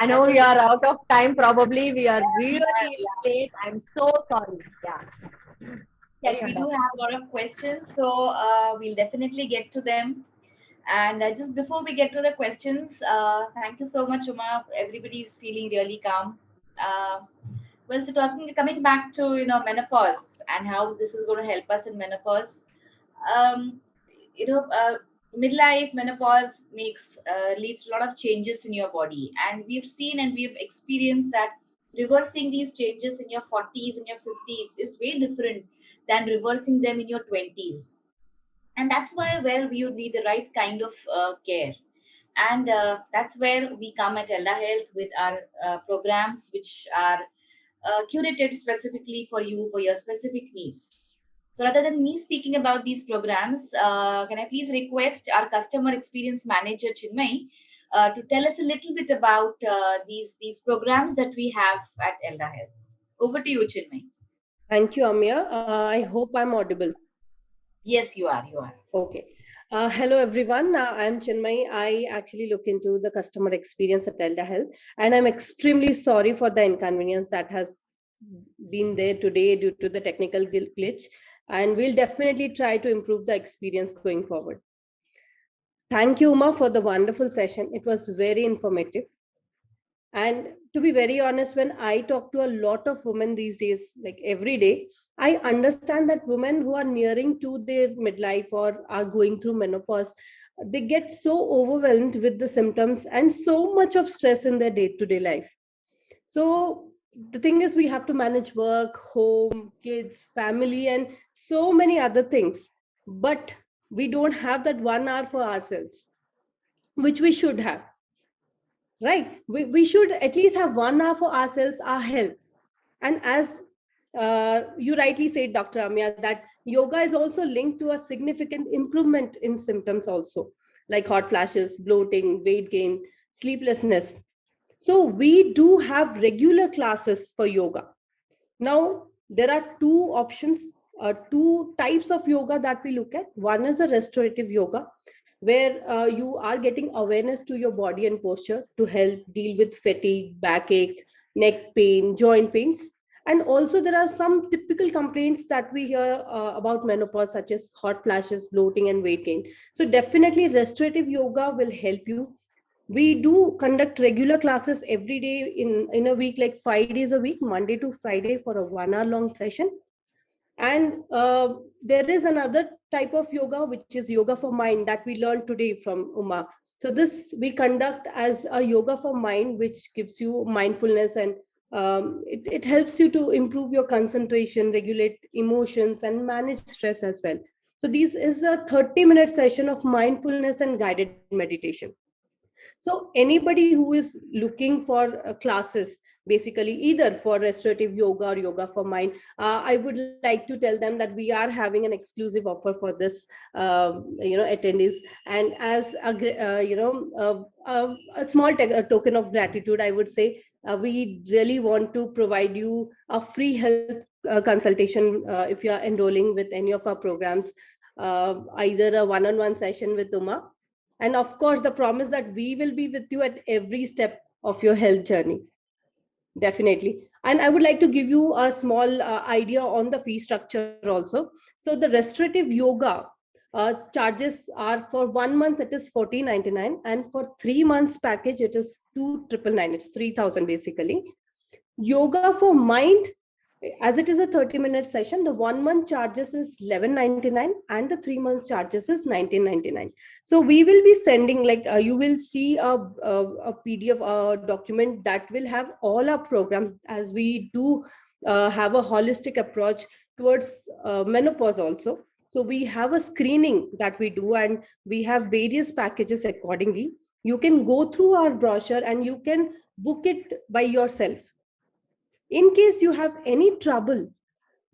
I know we are out of time. Probably we are really late. I'm so sorry. Yeah. Yes, we do have a lot of questions, so we'll definitely get to them. And just before we get to the questions, thank you so much, Uma. Everybody is feeling really calm. Uh, well, so coming back to menopause and how this is going to help us in menopause. Um, you know, midlife menopause makes leads to a lot of changes in your body, and we've seen and we've experienced that reversing these changes in your 40s and your 50s is way different than reversing them in your 20s, and that's where you need the right kind of care. And that's where we come at Elda Health with our programs, which are curated specifically for you for your specific needs. So rather than me speaking about these programs, can I please request our customer experience manager Chinmay to tell us a little bit about these programs that we have at Elda Health. Over to you, Chinmay. Thank you, Amya. I hope I'm audible. Yes, you are. You are. Okay. Hello, everyone. I'm Chinmay. I actually look into the customer experience at Elda Health, and I'm extremely sorry for the inconvenience that has been there today due to the technical glitch. And we'll definitely try to improve the experience going forward. Thank you, Uma, for the wonderful session. It was very informative. And to be very honest, when I talk to a lot of women these days, like every day, I understand that women who are nearing to their midlife or are going through menopause, they get so overwhelmed with the symptoms and so much of stress in their day-to-day life. So the thing is, we have to manage work, home, kids, family, and so many other things. But we don't have that 1 hour for ourselves, which we should have. Right, we should at least have 1 hour for ourselves, our health. And as you rightly said, Dr. Amya, that yoga is also linked to a significant improvement in symptoms also, like hot flashes, bloating, weight gain, sleeplessness. So we do have regular classes for yoga. Now there are two options, two types of yoga that we look at. One is a restorative yoga, where you are getting awareness to your body and posture to help deal with fatigue, backache, neck pain, joint pains. And also there are some typical complaints that we hear about menopause, such as hot flashes, bloating, and weight gain. So definitely restorative yoga will help you. We do conduct regular classes every day in a week, like 5 days a week, Monday to Friday, for a 1 hour long session. And there is another type of yoga, which is yoga for mind, that we learned today from Uma. So this we conduct as a yoga for mind, which gives you mindfulness, and it helps you to improve your concentration, regulate emotions, and manage stress as well. So this is a 30-minute session of mindfulness and guided meditation. So anybody who is looking for classes, basically either for restorative yoga or yoga for mind, I would like to tell them that we are having an exclusive offer for this, attendees. And as a small token of gratitude, I would say we really want to provide you a free health consultation if you are enrolling with any of our programs, either a one-on-one session with Uma, and of course, the promise that we will be with you at every step of your health journey. Definitely. And I would like to give you a small idea on the fee structure also. So the restorative yoga charges are for 1 month, it is $14.99. And for 3 months package, it is $2,999. It's 3,000 basically. Yoga for mind, as it is a 30-minute session, the 1 month charges is $11.99 and the 3 months charges is $19.99. So we will be sending, like you will see a PDF document that will have all our programs, as we do have a holistic approach towards menopause also. So we have a screening that we do, and we have various packages accordingly. You can go through our brochure and you can book it by yourself. In case you have any trouble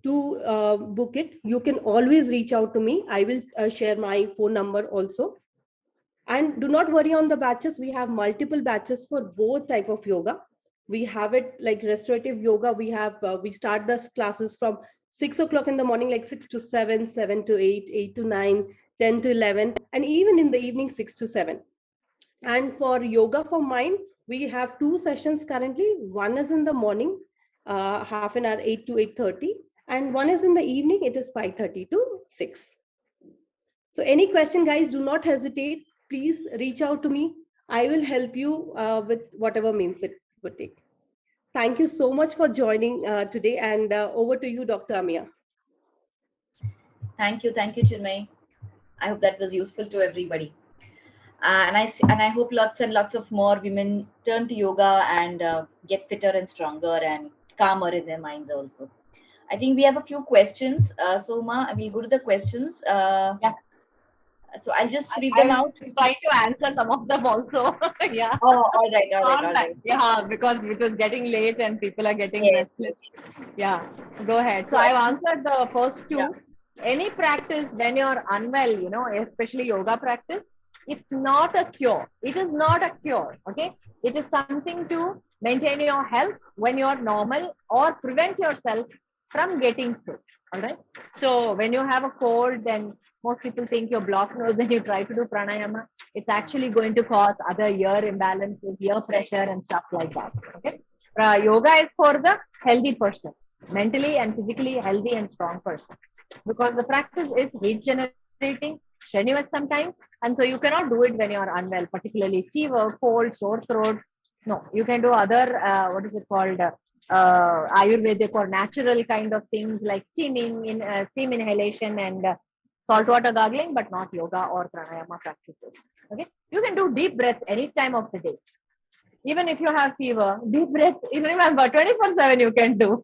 to book it, you can always reach out to me. I will share my phone number also. And do not worry on the batches. We have multiple batches for both type of yoga. We have it like restorative yoga. We start the classes from 6 o'clock in the morning, like 6 to 7, 7 to 8, 8 to 9, 10 to 11, and even in the evening 6 to 7. And for yoga for mind, we have 2 sessions currently. One is in the morning, half an hour, 8 to 8:30, and one is in the evening. It is 5:30 to 6. So any question, guys, do not hesitate. Please reach out to me. I will help you with whatever means it would take. Thank you so much for joining today, and over to you, Dr. Amia. Thank you, Chinmay. I hope that was useful to everybody. And I hope lots and lots of more women turn to yoga and get fitter and stronger and calmer in their minds also. I think we have a few questions. So Uma, we'll go to the questions. Yeah. So I'll just read them out. Try to answer some of them also. Yeah. Oh, all right. Yeah, because it was getting late and people are getting Yes. restless. Yeah, go ahead. So I've answered the first two. Yeah. Any practice when you're unwell, especially yoga practice, it's not a cure. It is not a cure. Okay. It is something to maintain your health when you're normal or prevent yourself from getting sick. All right. So when you have a cold, then most people think you're blocked nose and you try to do pranayama. It's actually going to cause other ear imbalances, ear pressure, and stuff like that. Okay. Yoga is for the healthy person, mentally and physically healthy and strong person, because the practice is heat generating, strenuous sometimes, and so you cannot do it when you're unwell, particularly fever, cold, sore throat. No, you can do other what is it called? Ayurvedic or natural kind of things like steaming, steam inhalation, and saltwater gargling, but not yoga or pranayama practices. Okay, you can do deep breath any time of the day. Even if you have fever, deep breath, remember 24/7 you can do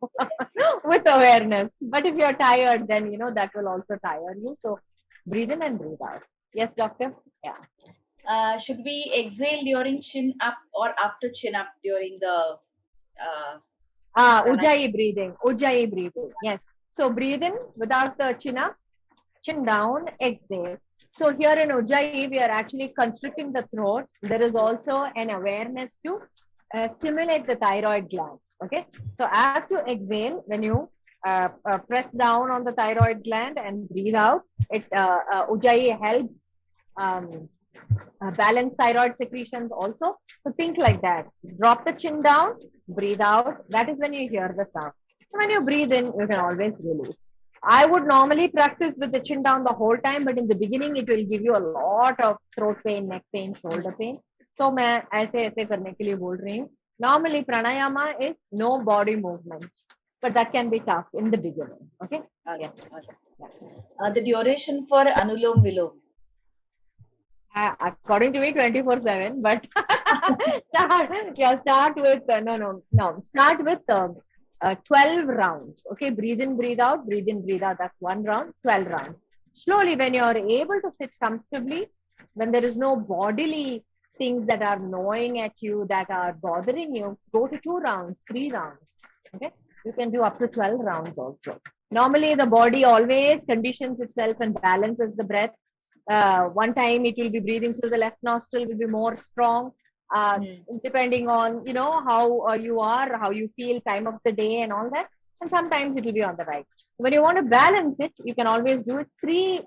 with awareness. But if you're tired, then that will also tire you. So breathe in and breathe out. Yes, doctor? Yeah. Should we exhale during chin up or after chin up during the Ujjayi breathing. Ujjayi breathing. Yes. So breathe in without the chin up, chin down, exhale. So here in Ujjayi, we are actually constricting the throat. There is also an awareness to stimulate the thyroid gland. Okay. So as you exhale, when you press down on the thyroid gland and breathe out, Ujjayi helps balance thyroid secretions also. So think like that. Drop the chin down, breathe out. That is when you hear the sound. When you breathe in, you can always release. I would normally practice with the chin down the whole time, but in the beginning, it will give you a lot of throat pain, neck pain, shoulder pain. So मैं ऐसे करने के लिए बोल रही हूँ. Normally, pranayama is no body movement, but that can be tough in the beginning. Okay. Okay. The duration for Anulom Vilom. According to me, 24/7. But start with Start with 12 rounds. Okay, breathe in, breathe out, breathe in, breathe out. That's one round. 12 rounds. Slowly, when you are able to sit comfortably, when there is no bodily things that are gnawing at you, that are bothering you, go to 2 rounds, 3 rounds. Okay, you can do up to 12 rounds also. Normally, the body always conditions itself and balances the breath. One time it will be breathing through the left nostril, will be more strong, depending on how you are, how you feel, time of the day and all that. And sometimes it will be on the right. When you want to balance it, you can always do it three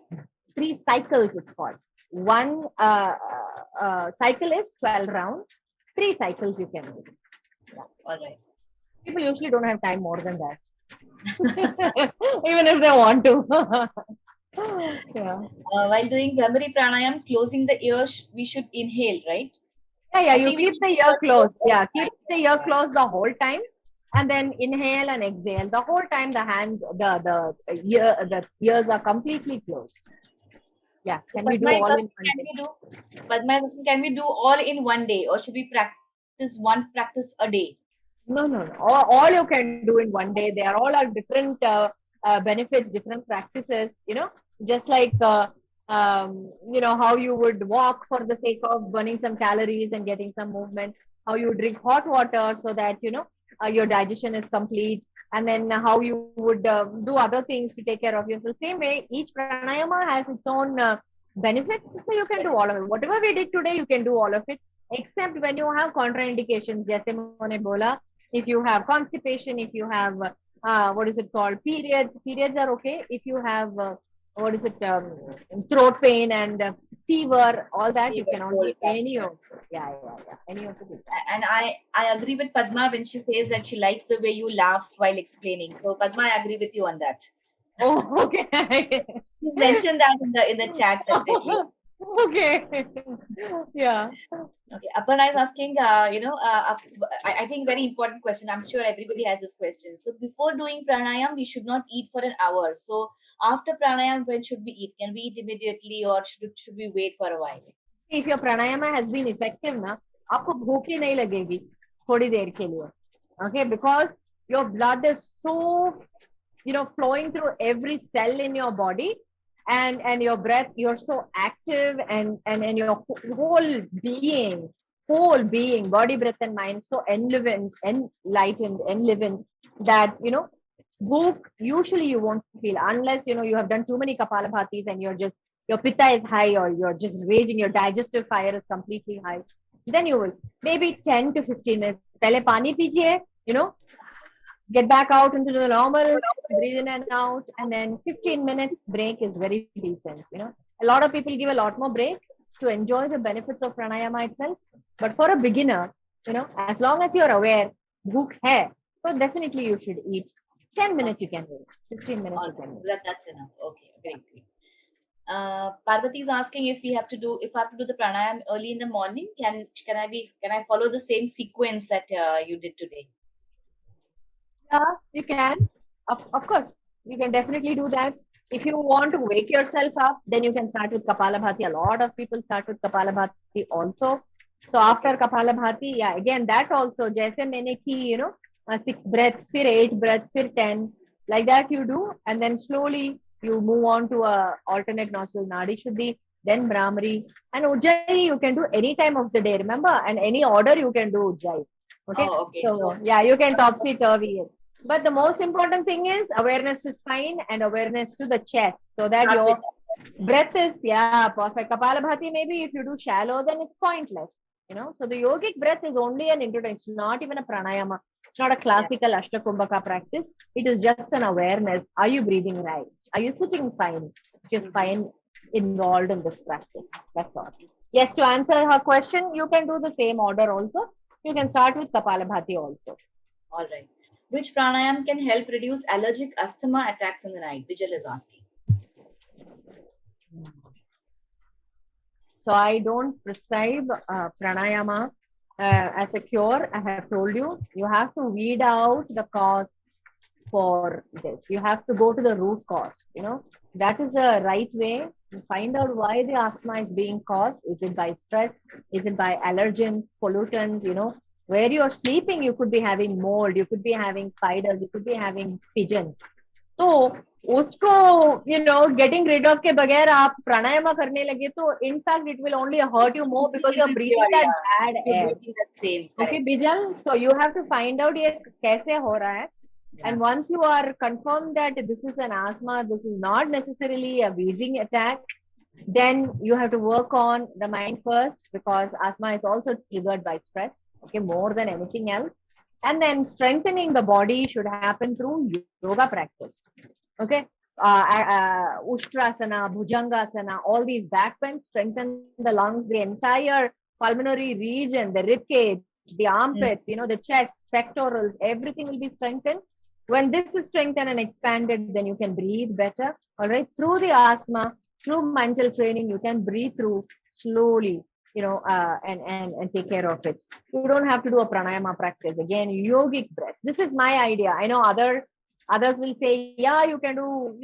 cycles, it's called. One cycle is 12 rounds. 3 cycles you can do. Yeah. All right. People usually don't have time more than that. Even if they want to. Yeah. While doing Bramari pranayam, closing the ears, we should inhale, right? Yeah. You keep the ear closed. Yeah, keep the ear closed the whole time, and then inhale and exhale the whole time. The hands, the ears are completely closed. Yeah. Can we do all in one day? Can we do all in one day, or should we practice one practice a day? No. All you can do in one day. They are all different benefits, different practices. Just like how you would walk for the sake of burning some calories and getting some movement, how you drink hot water so that your digestion is complete, and then how you would do other things to take care of yourself. Same way, each pranayama has its own benefits, so you can do all of it. Whatever we did today, you can do all of it, except when you have contraindications. Jaise मैंने बोला, if you have constipation, if you have what is it called, periods are okay. If you have what is it, throat pain and fever, all that you Fever, cannot do cold, cough. any of it. Yeah, any of it. And I agree with Padma when she says that she likes the way you laugh while explaining. So Padma, I agree with you on that. Oh, okay. Please mention that in the chat separately. Okay. Yeah. Okay, Aparna is asking, I think very important question. I'm sure everybody has this question. So before doing pranayam, we should not eat for an hour. So after pranayam, when should we eat? Can we eat immediately, or should we wait for a while? If your pranayama has been effective ना, आपको भूख ही नहीं लगेगी थोड़ी देर के लिए. Okay, because your blood is so, flowing through every cell in your body, and your breath, you're so active, and your whole being, body, breath, and mind, so enlightened, enlivened, that bhook usually you won't feel, unless you have done too many kapalabhatis and your pitta is high, or you're just raging, your digestive fire is completely high. Then you will maybe 10 to 15 minutes. Pehle pani pijiye, get back out into the normal, breathe in and out, and then 15 minutes break is very decent. A lot of people give a lot more break to enjoy the benefits of pranayama itself. But for a beginner, as long as you're aware, bhook hai, so definitely you should eat. 10 minutes you can wait, 15 minutes you can wait. That's enough. Okay, great. Parvati is asking if I have to do the pranayam early in the morning. Can I follow the same sequence that you did today? Yeah, you can. Of course, you can definitely do that. If you want to wake yourself up, then you can start with Kapalabhati. A lot of people start with Kapalabhati also. So after Kapalabhati, yeah, again that also, jaise maine ki, 6 breaths, फिर 8 breaths, फिर 10, like that you do, and then slowly you move on to a alternate nostril Nadi Shodhana, then Bramari, and Ujjayi you can do any time of the day, remember, and any order you can do Ujjayi. Okay, Oh, okay. so yeah, you can topsy turvy it. But the most important thing is awareness to spine and awareness to the chest, so that Start your with breath is, yeah, perfect. Kapalabhati, maybe if you do shallow, then it's pointless. So the yogic breath is only an introduction, not even a pranayama. It's not a classical Ashtakumbhaka practice. It is just an awareness. Are you breathing right? Are you sitting fine? Is your spine involved in this practice? That's all. Yes, to answer her question, you can do the same order also. You can start with Kapalabhati also. All right. Which pranayam can help reduce allergic asthma attacks in the night? Vijay is asking. So I don't prescribe pranayama as a cure. I have told you, you have to weed out the cause for this. You have to go to the root cause. That is the right way to find out why the asthma is being caused. Is it by stress? Is it by allergens, pollutants? Where you're sleeping, you could be having mold, you could be having spiders, you could be having pigeons. तो उसको getting rid of के बगैर आप प्राणायामा करने लगे तो in fact it will only hurt you more because you're breathing that bad air. Okay, Bijal, so you have to find out ये कैसे हो रहा है. And once you are confirmed that this is an asthma, this is not necessarily a wheezing attack, then you have to work on the mind first, because asthma is also triggered by stress, okay, more than anything else. And then strengthening the body should happen through yoga practice. Okay, Ushtrasana, Bhujangasana, all these back bends strengthen the lungs, the entire pulmonary region, the rib cage, the armpits, the chest, pectorals, everything will be strengthened. When this is strengthened and expanded, then you can breathe better. All right, through the asthma, through mental training, you can breathe through slowly, and take care of it. You don't have to do a pranayama practice. Again, yogic breath. This is my idea. I know others will say, yeah, you can do,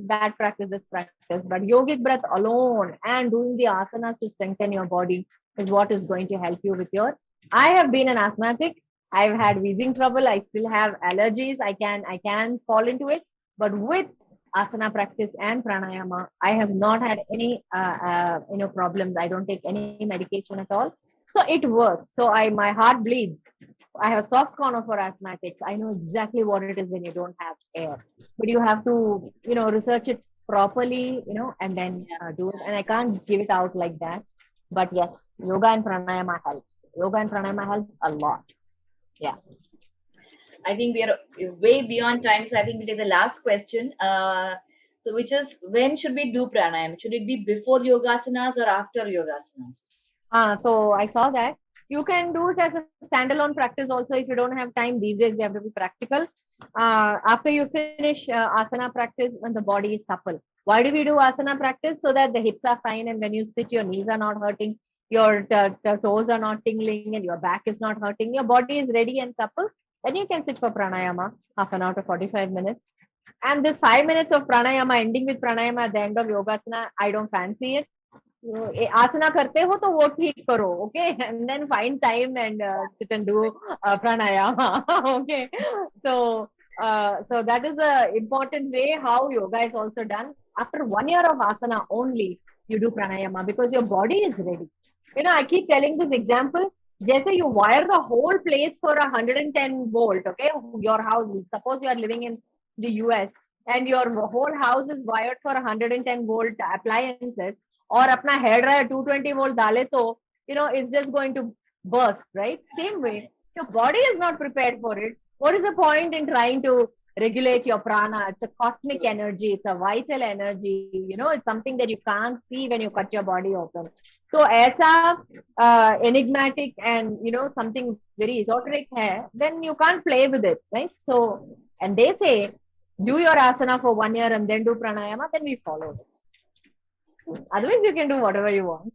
that practice, this practice, but yogic breath alone and doing the asanas to strengthen your body is what is going to help you with your. I have been an asthmatic. I've had wheezing trouble. I still have allergies. I can fall into it, but with asana practice and pranayama, I have not had any, problems. I don't take any medication at all. So it works. So my heart bleeds. I have a soft corner for asthmatics. I know exactly what it is when you don't have air, but you have to, research it properly, and then do it. And I can't give it out like that. But yes, yoga and pranayama helps. Yoga and pranayama helps a lot. Yeah. I think we are way beyond time, so I think we'll take the last question. So, which is, when should we do pranayama? Should it be before yogasanas or after yogasanas? So I saw that you can do it as a standalone practice also if you don't have time. These days we have to be practical. After you finish asana practice, when the body is supple. Why do we do asana practice? So that the hips are fine, and when you sit, your knees are not hurting, your toes are not tingling, and your back is not hurting. Your body is ready and supple. Then you can sit for pranayama, half an hour to 45 minutes. And this 5 minutes of pranayama, ending with pranayama at the end of yogasana, I don't fancy it. आसना करते हो तो वो ठीक करो, okay, and then find time and sit and do pranayama. Okay, so that is a important way how yoga is also done. After 1 year of asana only you do pranayama, because your body is ready. I keep telling this example. जैसे you wire the whole place for 110 volt, okay, your house, suppose you are living in the US and your whole house is wired for 110 volt appliances, और अपना hair dryer 220 volt डाले तो it's just going to burst, right? Same way, your body is not prepared for it. What is the point in trying to regulate your prana? It's a cosmic energy, it's a vital energy, it's something that you can't see when you cut your body open. So ऐसा enigmatic and something very esoteric है, then you can't play with it, right? So, and they say do your asana for 1 year and then do pranayama, then we follow it. Otherwise, you can do whatever you want.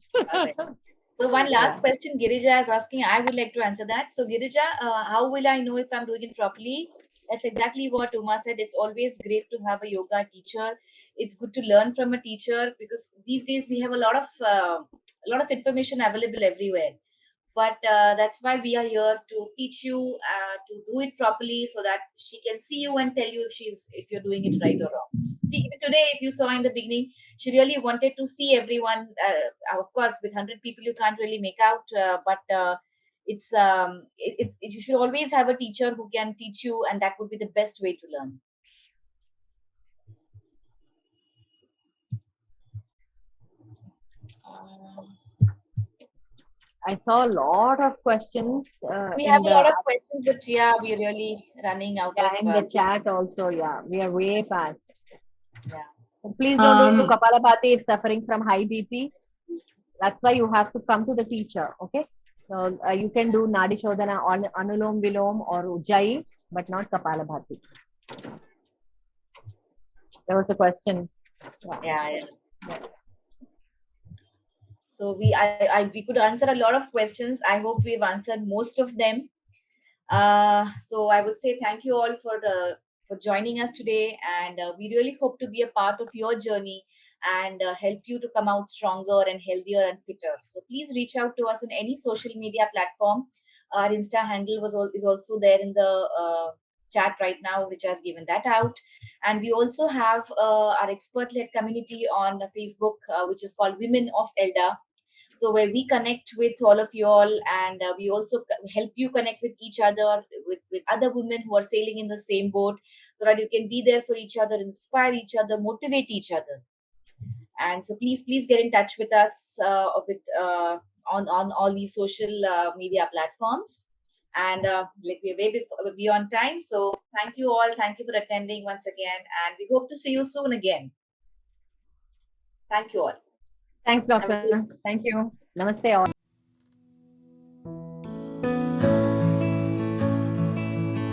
So one last question Girija is asking. I would like to answer that. So Girija, how will I know if I'm doing it properly? That's exactly what Uma said. It's always great to have a yoga teacher. It's good to learn from a teacher, because these days we have a lot of information available everywhere. But that's why we are here to teach you to do it properly, so that she can see you and tell you if you're doing it right or wrong. See, today, if you saw in the beginning, she really wanted to see everyone. Of course, with 100 people you can't really make out, but you should always have a teacher who can teach you, and that would be the best way to learn. I saw a lot of questions. We have a lot of questions, but yeah, we're really running out of. In the chat also, yeah, we are way past. Yeah. So please don't do Kapalabhati if suffering from high BP. That's why you have to come to the teacher, okay? So you can do Nadi Shodhana, Anulom Vilom or Ujjayi, but not Kapalabhati. There was a question. Yeah. So we could answer a lot of questions. I hope we've answered most of them. So I would say thank you all for joining us today, and we really hope to be a part of your journey and help you to come out stronger and healthier and fitter. So please reach out to us on any social media platform. Our Insta handle is also there in the chat right now, which has given that out. And we also have our expert-led community on Facebook, which is called Women of Elda. So where we connect with all of you all, and we also help you connect with each other, with other women who are sailing in the same boat, so that you can be there for each other, inspire each other, motivate each other. And so please get in touch with us on all these social media platforms. And like we're way beyond time, so thank you all. Thank you for attending once again, and we hope to see you soon again. Thank you all. Thanks, doctor. Thank you. Namaste all.